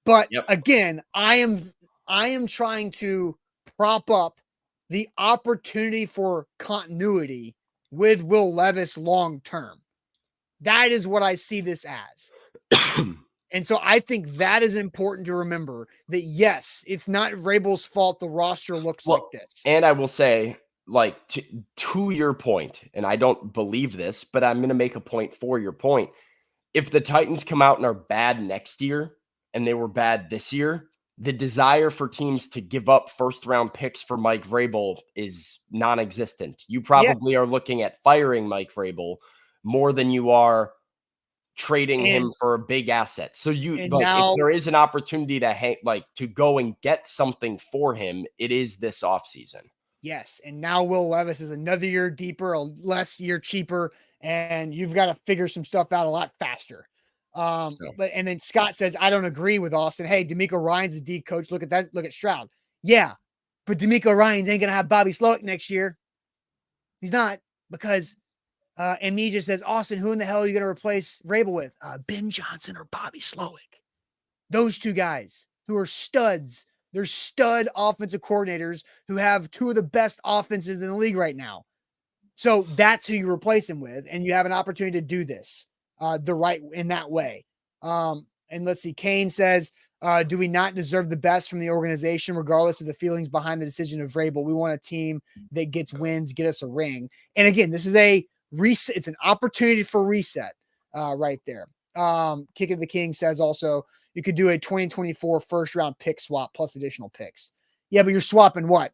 But yep. again, I am trying to prop up the opportunity for continuity with Will Levis long term. That is what I see this as. And so I think that is important to remember that yes, it's not Vrabel's fault the roster looks like Well, this. and I will say, like, to your point, and I don't believe this, but I'm going to make a point for your point. If the Titans come out and are bad next year, and they were bad this year, the desire for teams to give up first round picks for Mike Vrabel is non existent. You Yeah. probably are looking at firing Mike Vrabel more than you are trading him And for a big asset. So you and like, if now there is an opportunity to to go and get something for him, it is this offseason. yes, and now Will Levis is another year deeper, a less year cheaper, and you've got to figure some stuff out a lot faster. So But and then Scott says, I don't agree with Austin. Hey, D'Amico Ryan's a D coach. Look at that. Look at Stroud. Yeah, but D'Amico Ryan's ain't gonna have Bobby Slowick next year. He's not because Amnesia says, Austin, who in the hell are you gonna replace Vrabel with? Ben Johnson or Bobby Slowick? Those two guys who are studs. They're stud offensive coordinators who have two of the best offenses in the league right now. So that's who you replace him with, and you have an opportunity to do this the right in that way. And let's see. Kane says, "Do we not deserve the best from the organization, regardless of the feelings behind the decision of Vrabel? We want a team that gets wins, get us a ring." And again, this is a reset. It's an opportunity for reset right there. Kick of the King says also you could do a 2024 first round pick swap plus additional picks. Yeah, but you're swapping what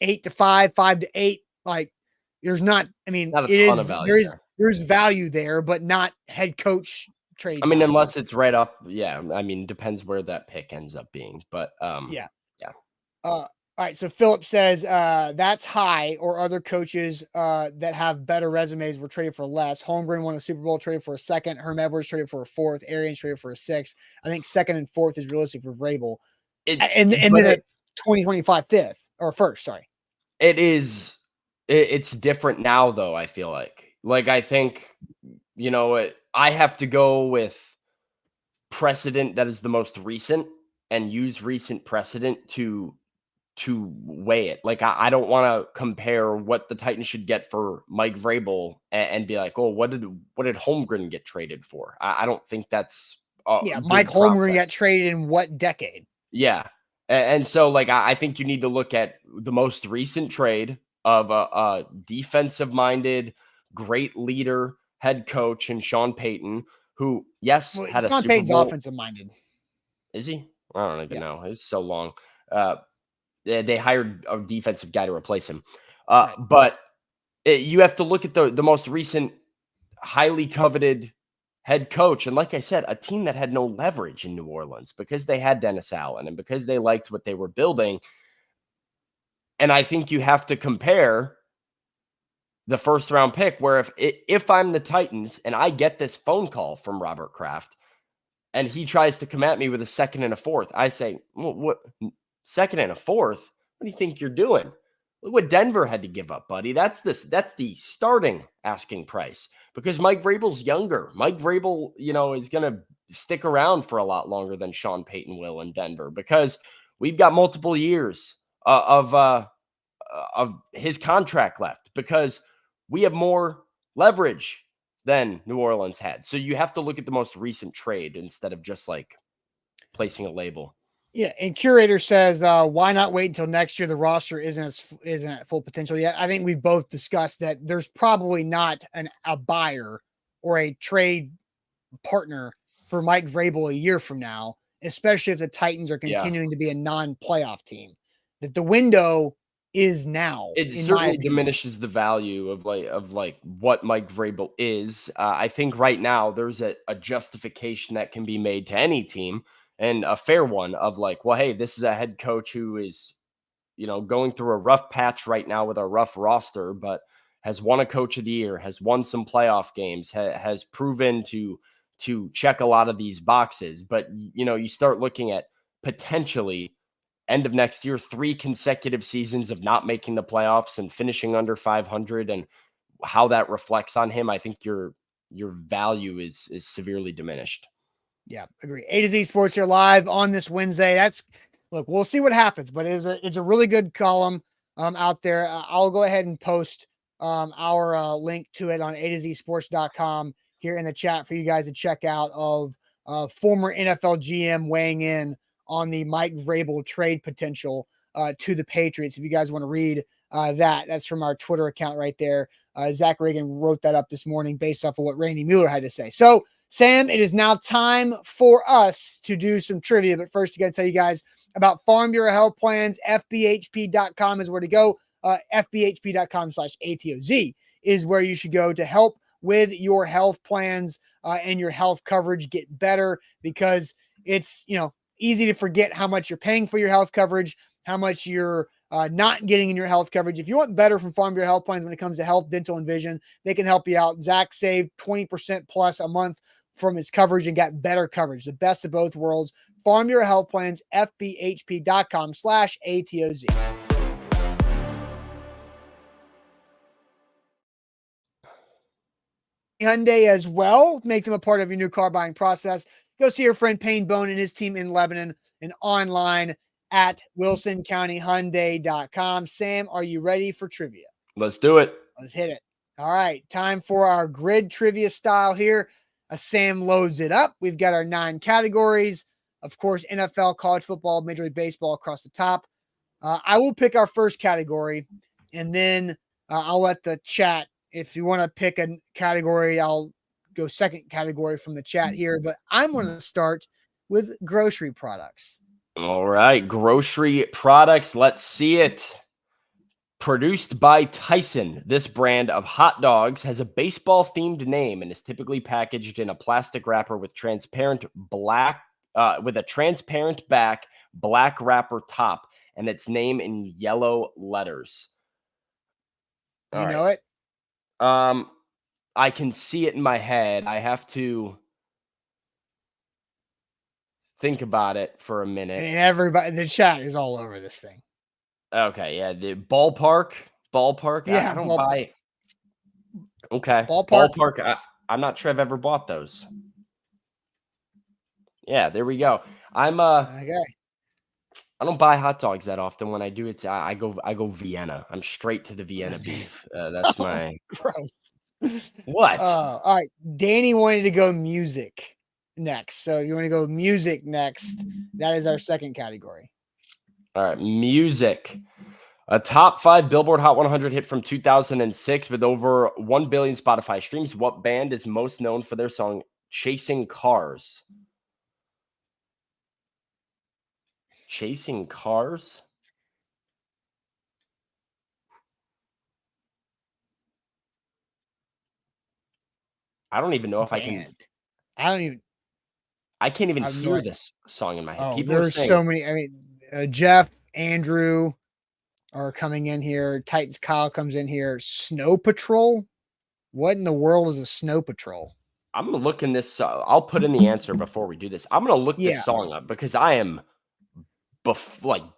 8 to 5, 5 to 8. Like there's not. I mean, not a it ton is of value there. there's value there, but not head coach trade I mean, value. unless it's right up, yeah. I mean, depends where that pick ends up being, but Yeah. yeah. All right. So Philip says that's high, or other coaches that have better resumes were traded for less. Holmgren won a Super Bowl, traded for a second. Herm Edwards traded for a fourth. Arians traded for a sixth. I think second and fourth is realistic for Vrabel, and But then a 2025 fifth or first. Sorry. it is. It's different now, though. I feel like I think I have to go with precedent that is the most recent and use recent precedent to weigh it. Like I don't want to compare what the Titans should get for Mike Vrabel and be like, oh, what did Holmgren get traded for? I don't think that's a Yeah, Mike good Holmgren got process. traded in what decade? Yeah. And so like I think you need to look at the most recent trade of a defensive minded, great leader, head coach and Sean Payton, who yes, Well, had a Sean Super Payton's Bowl. offensive minded. Is he? I don't even Yeah, know. It's so long. They hired a defensive guy to replace him. right. But you have to look at the most recent highly coveted head coach. And like I said, a team that had no leverage in New Orleans because they had Dennis Allen and because they liked what they were building. And I think you have to compare the first round pick where if I'm the Titans and I get this phone call from Robert Kraft and he tries to come at me with a second and a fourth, I say, well, what second and a fourth? What do you think you're doing? Look what Denver had to give up, buddy. That's the starting asking price because Mike Vrabel's younger. Mike Vrabel, is going to stick around for a lot longer than Sean Payton will in Denver because we've got multiple years of his contract left because we have more leverage than New Orleans had. So you have to look at the most recent trade instead of just like placing a label. Yeah, and Curator says, why not wait until next year? The roster isn't at full potential yet. I think we've both discussed that there's probably not a buyer or a trade partner for Mike Vrabel a year from now, especially if the Titans are Yeah. continuing to be a non-playoff team. That the window is now. It In my certainly opinion. diminishes the value of what Mike Vrabel is. I think right now there's a justification that can be made to any team and a fair one of like, well, hey, this is a head coach who is, going through a rough patch right now with a rough roster, but has won a coach of the year, has won some playoff games, has proven to check a lot of these boxes. But, you start looking at potentially end of next year, 3 consecutive seasons of not making the playoffs and finishing under 500 and how that reflects on him, I think your value is severely diminished. Yeah, agree. A to Z Sports here live on this Wednesday. Look, we'll see what happens, but it's a really good column out there. I'll go ahead and post our link to it on A to Z Sports.com here in the chat for you guys to check out of former NFL GM weighing in on the Mike Vrabel trade potential to the Patriots. If you guys want to read that's from our Twitter account right there. Zach Reagan wrote that up this morning based off of what Randy Mueller had to say. So, Sam, it is now time for us to do some trivia. But first, I got to tell you guys about Farm Bureau Health Plans. FBHP.com is where to go. FBHP.com/ATOZ is where you should go to help with your health plans and your health coverage get better because it's, easy to forget how much you're paying for your health coverage, how much you're not getting in your health coverage. If you want better from Farm Bureau Health Plans when it comes to health, dental, and vision, they can help you out. Zach saved 20% plus a month from his coverage and got better coverage, the best of both worlds. Farm Bureau Health Plans, FBHP.com/ATOZ. Hyundai as well. Make them a part of your new car buying process. Go see your friend Payne Bone and his team in Lebanon and online at WilsonCountyHyundai.com. Sam, are you ready for trivia? Let's do it. Let's hit it. All right, time for our grid trivia style here. Sam loads it up. We've got our 9 categories. Of course, NFL, college football, Major League Baseball across the top. I will pick our first category, and then I'll let the chat, if you want to pick a category, I'll go second category from the chat here. But I'm going to start with grocery products. All right, grocery products. Let's see it. Produced by Tyson, this brand of hot dogs has a baseball-themed name and is typically packaged in a plastic wrapper with a transparent back, black wrapper top, and its name in yellow letters. You know it? I can see it in my head. I have to think about it for a minute. And everybody, the chat is all over this thing. Okay, yeah, the ballpark. Yeah, I don't buy. Okay, ballpark. I'm not sure I've ever bought those. Yeah, there we go. I'm okay. I don't buy hot dogs that often. When I do, I go Vienna. I'm straight to the Vienna beef. That's my gross. What? All right, Danny wanted to go music next, so you want to go music next? That is our second category. All right, music. A top 5 Billboard Hot 100 hit from 2006 with over 1 billion Spotify streams. What band is most known for their song Chasing Cars? Chasing Cars? I don't even know if I can. I can't even I have no hear idea. this song in my head. Oh, People are there's saying so many. I mean, Jeff, Andrew are coming in here. Titans Kyle comes in here. Snow Patrol. What in the world is a Snow Patrol? I'm looking this. I'll put in the answer before we do this. I'm gonna look this Yeah. song up because I am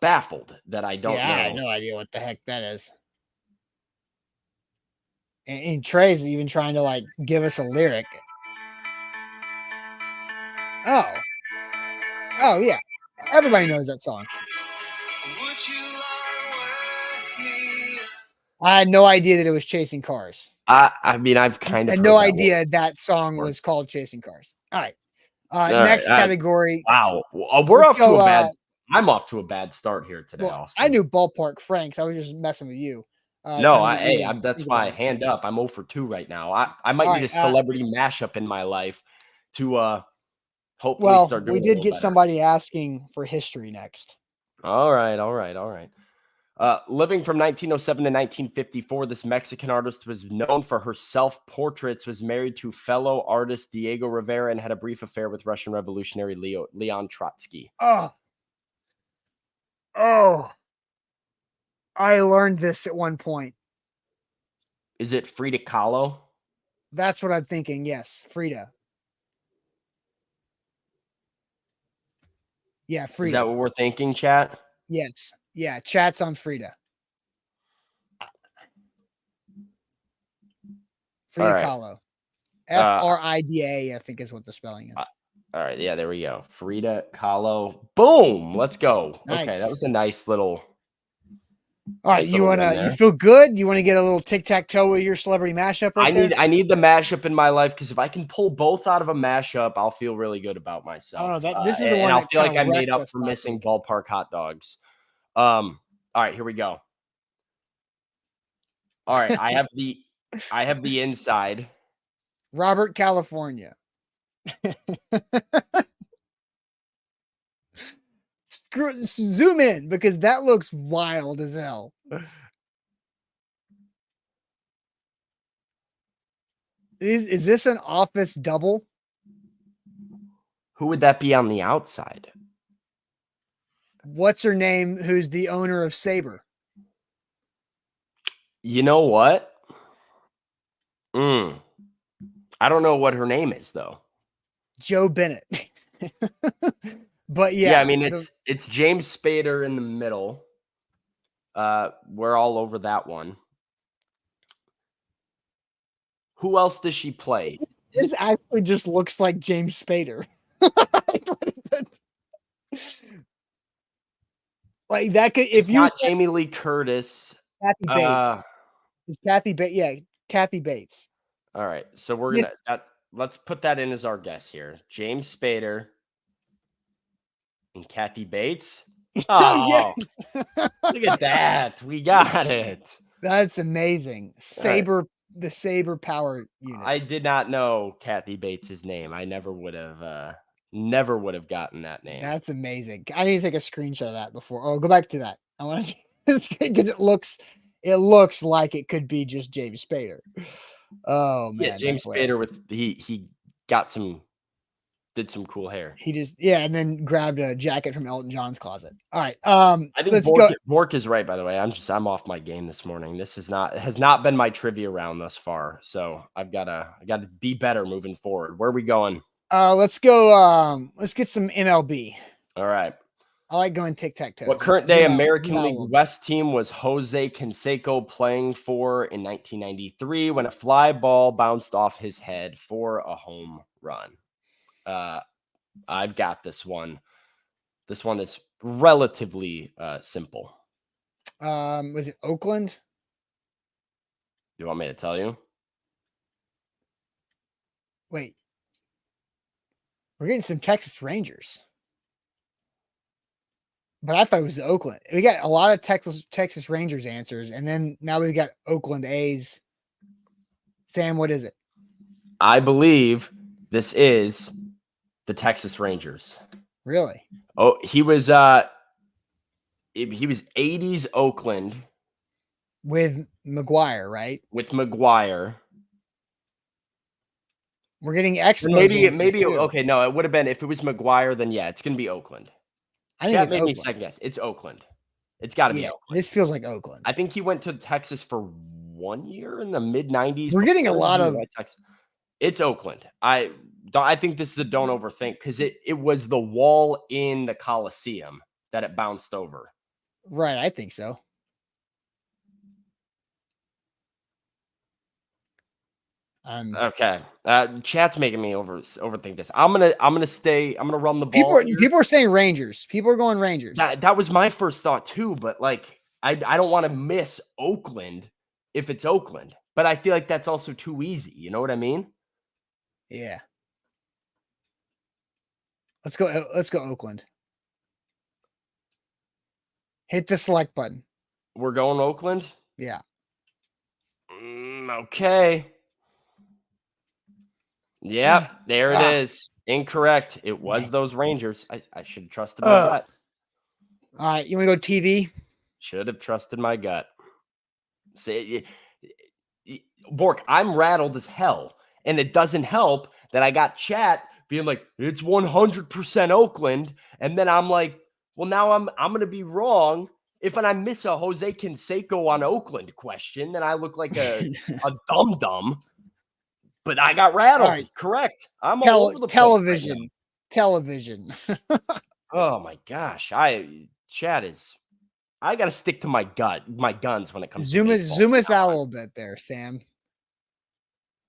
baffled that I don't Yeah, I had know. no idea what the heck that is. And Trey's even trying to like give us a lyric. Oh, oh yeah, everybody knows that song. Would you lie with me? I had no idea that it was Chasing Cars. I mean, I've kind I of had heard no that one idea that song before. was called Chasing Cars. All right. All right. Next category. Wow. We're Let's off to go. a bad. I'm off to a bad start here today, Well, I Austin. knew Ballpark Franks. I was just messing with you. No, Trying to get you to that's think why about I it. hand up. I'm 0 for 2 right now. I might All need right. a celebrity mashup in my life to hopefully Well, start doing we a did little get better. somebody asking for history next. All right. Living from 1907 to 1954, this Mexican artist was known for her self-portraits, was married to fellow artist Diego Rivera, and had a brief affair with Russian revolutionary Leon Trotsky. Oh, oh, I learned this at one point. Is it Frida Kahlo? That's what I'm thinking. Yes, Frida. Yeah, Is Frida. that what we're thinking, chat? Yes. Yeah, chat's on Frida. All Frida right. Kahlo. Frida, I think is what the spelling is. All right. Yeah, there we go. Frida Kahlo. Boom. Let's go. Okay, that Nice. was a nice little. All right, nice little win you there. feel good? You want to get a little tic-tac-toe with your celebrity mashup right there? I need the mashup in my life because if I can pull both out of a mashup, I'll feel really good about myself. I don't know. This is the And one I'll that feel kind like of I made wrecked up us for last missing week. ballpark hot dogs. All right, here we go. All right, I have the inside. Robert, California. Zoom in because that looks wild as hell. Is this an office double? Who would that be on the outside? What's her name? Who's the owner of Sabre? You know what? I don't know what her name is though. Joe Bennett. But Yeah, yeah, I mean it's James Spader in the middle. We're all over that one. Who else does she play? this actually just looks like James Spader. Like that could if It's you not Jamie Lee Curtis. Kathy Bates. It's Kathy Bates. Yeah, Kathy Bates. All right. So we're gonna let's put that in as our guess here. James Spader and Kathy Bates. Yes. Oh, look at that. We got it. That's amazing. Right. The Sabre power unit. I did not know Kathy Bates's name. I never would have gotten that name. That's amazing. I need to take a screenshot of that before. Oh, go back to that. I want to because it looks like it could be just James Spader. Oh man, Yeah, James Spader he got did some cool hair. He just and then grabbed a jacket from Elton John's closet. All right. I think Let's go. Bork is right, by the way. I'm off my game this morning. This has not been my trivia round thus far. So I gotta be better moving forward. Where are we going? Let's go. Let's get some MLB. All right. I like going tic-tac-toe. What current day American League West team was Jose Canseco playing for in 1993 when a fly ball bounced off his head for a home run? I've got this one. This one is relatively simple. Was it Oakland? Do you want me to tell you? Wait. We're getting some Texas Rangers. But I thought it was the Oakland. We got a lot of Texas Rangers answers, and then now we've got Oakland A's. Sam, what is it? I believe this is the Texas Rangers. Really? Oh, he was 80s Oakland with McGuire, right? With McGuire. We're getting exposed. Maybe okay. No, it would have been if it was McGuire. Then yeah, it's gonna be Oakland. I think Chat it's made me Oakland. second guess. It's Oakland. It's got to be Yeah, Oakland. this feels like Oakland. I think he went to Texas for 1 year in the mid '90s. We're getting a lot of. It's Oakland. I think this is a don't overthink because it was the wall in the Coliseum that it bounced over. Right, I think so. Okay. Chat's making me overthink this. I'm gonna run the ball. People are saying Rangers. People are going Rangers. That was my first thought too, but like I don't want to miss Oakland if it's Oakland. But I feel like that's also too easy. You know what I mean? Yeah. Let's go Oakland. Hit the select button. We're going Oakland? Yeah. Okay. Yep, there it is. Incorrect. It was those Rangers. I should have trusted my gut. All right, you want to go TV? Should have trusted my gut. Say, Bork, I'm rattled as hell, and it doesn't help that I got chat being like, it's 100% Oakland, and then I'm like, well, now I'm going to be wrong. If I miss a Jose Canseco on Oakland question, then I look like a dum-dum. But I got rattled. Right. Correct. I'm all over the television. Place right television. Oh my gosh. I got to stick to my guns when it comes to baseball. Zoom us out a little bit there, Sam.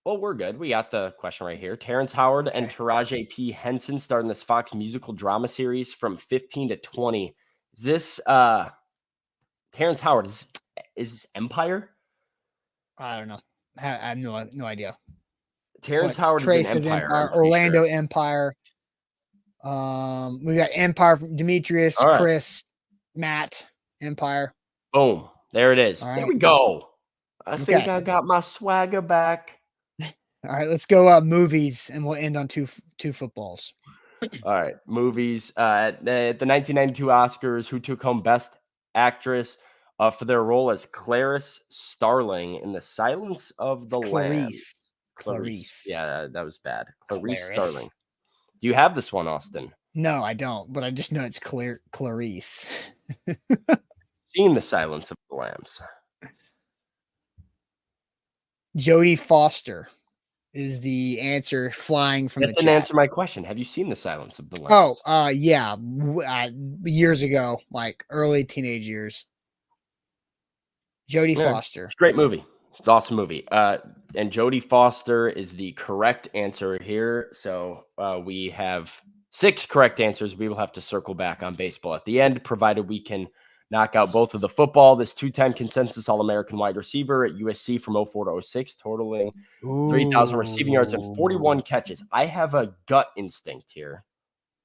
Well, we're good. We got the question right here. Terrence Howard and Taraji P. Henson starting this Fox musical drama series from 15 to 20. Is this Terrence Howard? Is this Empire? I don't know. I have no idea. Terrence Howard is an Empire. Orlando Empire. We got Empire from Demetrius, Chris, Matt, Empire. Boom. There it is. There we go. I think I got my swagger back. All right, let's go movies, and we'll end on two footballs. All right, movies. At the 1992 Oscars, who took home Best Actress for their role as Clarice Starling in The Silence of the Lambs? Clarice. Yeah, that was bad. Clarice Starling. Do you have this one, Austin? No, I don't, but I just know it's Clarice. Seen The Silence of the Lambs. Jodie Foster is the answer flying from the chat. That didn't answer my question. Have you seen The Silence of the Lambs? Oh, yeah. Years ago, like early teenage years. Jodie Foster. It's a great movie. It's an awesome movie. And Jodie Foster is the correct answer here. So we have 6 correct answers. We will have to circle back on baseball at the end, provided we can knock out both of the football. This 2-time consensus All-American wide receiver at USC from 04 to 06, totaling 3,000 receiving yards and 41 catches. I have a gut instinct here.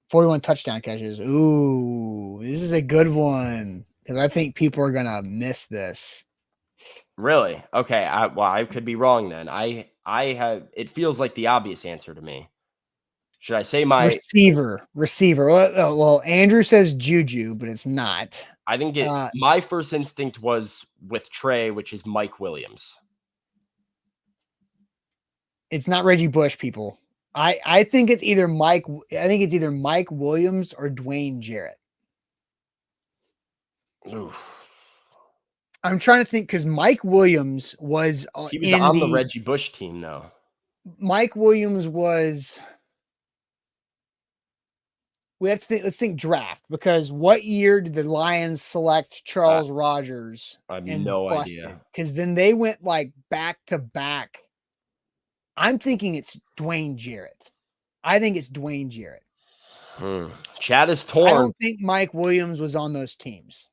41 touchdown catches. Ooh, this is a good one because I think people are going to miss this. Really? Okay. I could be wrong then. I have. It feels like the obvious answer to me. Should I say my receiver? Well, Andrew says Juju, but it's not. I think my first instinct was with Trey, which is Mike Williams. It's not Reggie Bush, people. I think it's either Mike. I think it's either Mike Williams or Dwayne Jarrett. Oof. I'm trying to think because Mike Williams was he was on the Reggie Bush team, though. Mike Williams was. We have to think. Let's think draft because what year did the Lions select Charles Rogers? I have no idea. Because then they went like back to back. I'm thinking it's Dwayne Jarrett. I think it's Dwayne Jarrett. Chad is torn. I don't think Mike Williams was on those teams.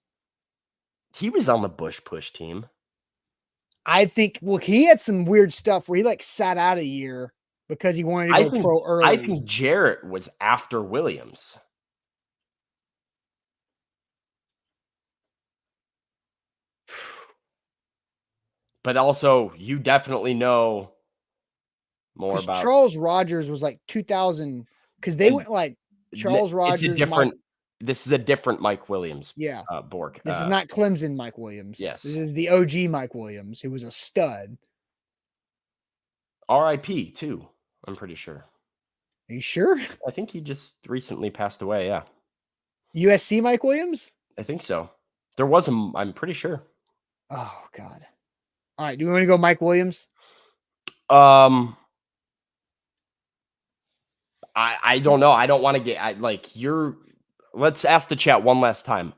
He was on the Bush push team. I think, well, he had some weird stuff where he like sat out a year because he wanted to go pro early. I think Jarrett was after Williams. But also, you definitely know more about Charles Rogers was like 2000 because they went like Charles Rogers. This is a different Mike Williams. Yeah. Bork. This is not Clemson Mike Williams. Yes. This is the OG Mike Williams, who was a stud. RIP too. I'm pretty sure. Are you sure? I think he just recently passed away. Yeah, USC Mike Williams? I think so. There was I'm pretty sure. Oh, God. All right. Do we want to go Mike Williams? I don't know. I don't want to get let's ask the chat one last time.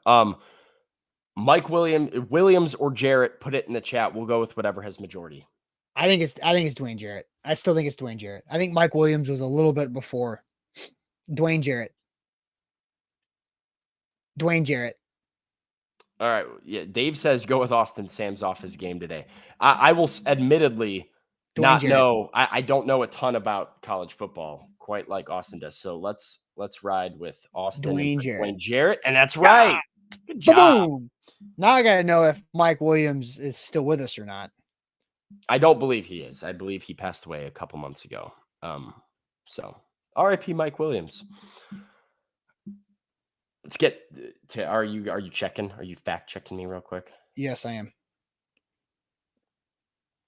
Mike Williams or Jarrett, put it in the chat. We'll go with whatever has majority. I think it's Dwayne Jarrett. I still think it's Dwayne Jarrett. I think Mike Williams was a little bit before Dwayne Jarrett. Dwayne Jarrett. All right. Yeah. Dave says go with Austin. Sam's off his game today. I will admittedly Dwayne not Jarrett. know. I don't know a ton about college football quite like Austin does. So let's ride with Austin Dwayne and Jarrett. Dwayne Jarrett. And that's right. Good job. Boom. Now I got to know if Mike Williams is still with us or not. I don't believe he is. I believe he passed away a couple months ago. So RIP Mike Williams. Let's get to are you checking? Are you fact checking me real quick? Yes, I am.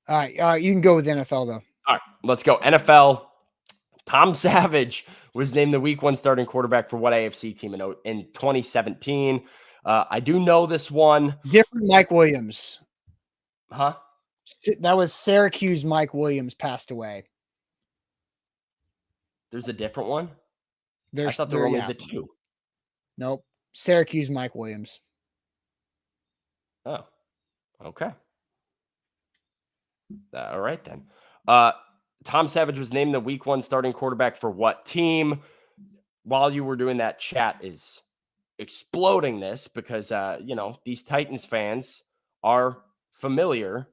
All right. You can go with NFL, though. All right, let's go. NFL. Tom Savage was named the Week 1 starting quarterback for what AFC team in 2017? I do know this one. Different Mike Williams. Huh? That was Syracuse Mike Williams passed away. There's a different one? I thought there were only the two. Nope. Syracuse Mike Williams. Oh, okay. All right, then. Tom Savage was named the Week 1 starting quarterback for what team? While you were doing that, chat is exploding this because, these Titans fans are familiar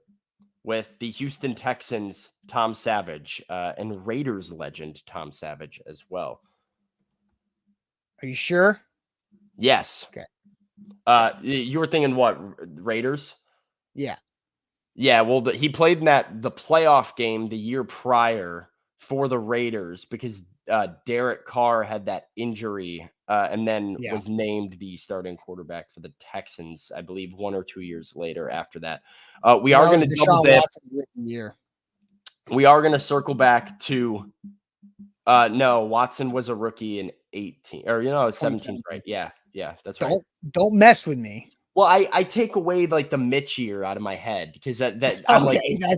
with the Houston Texans, Tom Savage, and Raiders legend, Tom Savage, as well. Are you sure? Yes. Okay. You were thinking what? Raiders? Yeah. Yeah, well, he played in the playoff game the year prior for the Raiders because Derek Carr had that injury and then was named the starting quarterback for the Texans, I believe 1 or 2 years later after that. We are going to double dip. We are going to circle back to no, Watson was a rookie in 18 or 17, right? Yeah, that's right. Don't mess with me. Well, I take away like the Mitch year out of my head because that I'm okay, like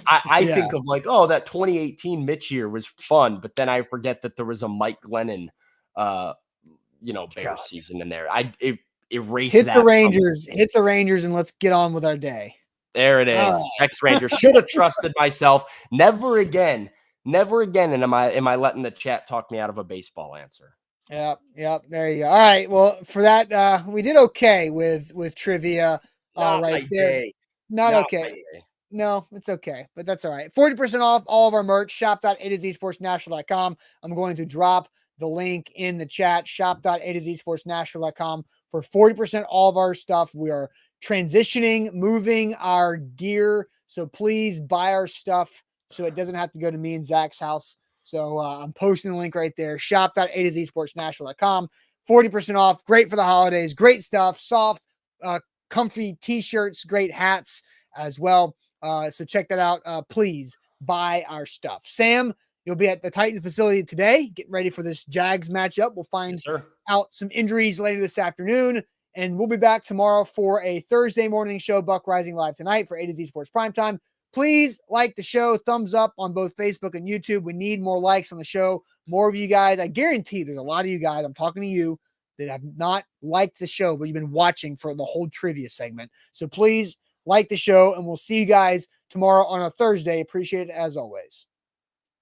I think of like, oh, that 2018 Mitch year was fun, but then I forget that there was a Mike Glennon Bear season in there. I erase hit that. Hit the Rangers and let's get on with our day. There it is. Ex-Rangers. Should have trusted myself. Never again. And am I letting the chat talk me out of a baseball answer? Yep. There you go. All right. Well, for that, we did okay with trivia right there. Not okay. No, it's okay, but that's all right. 40% off all of our merch. Shop.A2ZSportsNashville.com. I'm going to drop the link in the chat. Shop.A2ZSportsNashville.com for 40% all of our stuff. We are transitioning, moving our gear, so please buy our stuff so it doesn't have to go to me and Zach's house. So I'm posting the link right there. Shop.A2ZSportsNashville.com. 40% off. Great for the holidays. Great stuff. Soft, comfy t-shirts. Great hats as well. So check that out. Please buy our stuff. Sam, you'll be at the Titans facility today. Get ready for this Jags matchup. We'll find out some injuries later this afternoon. And we'll be back tomorrow for a Thursday morning show. Buck Rising live tonight for A2Z Sports Primetime. Please like the show. Thumbs up on both Facebook and YouTube. We need more likes on the show. More of you guys. I guarantee there's a lot of you guys, I'm talking to you, that have not liked the show, but you've been watching for the whole trivia segment. So please like the show, and we'll see you guys tomorrow on a Thursday. Appreciate it as always.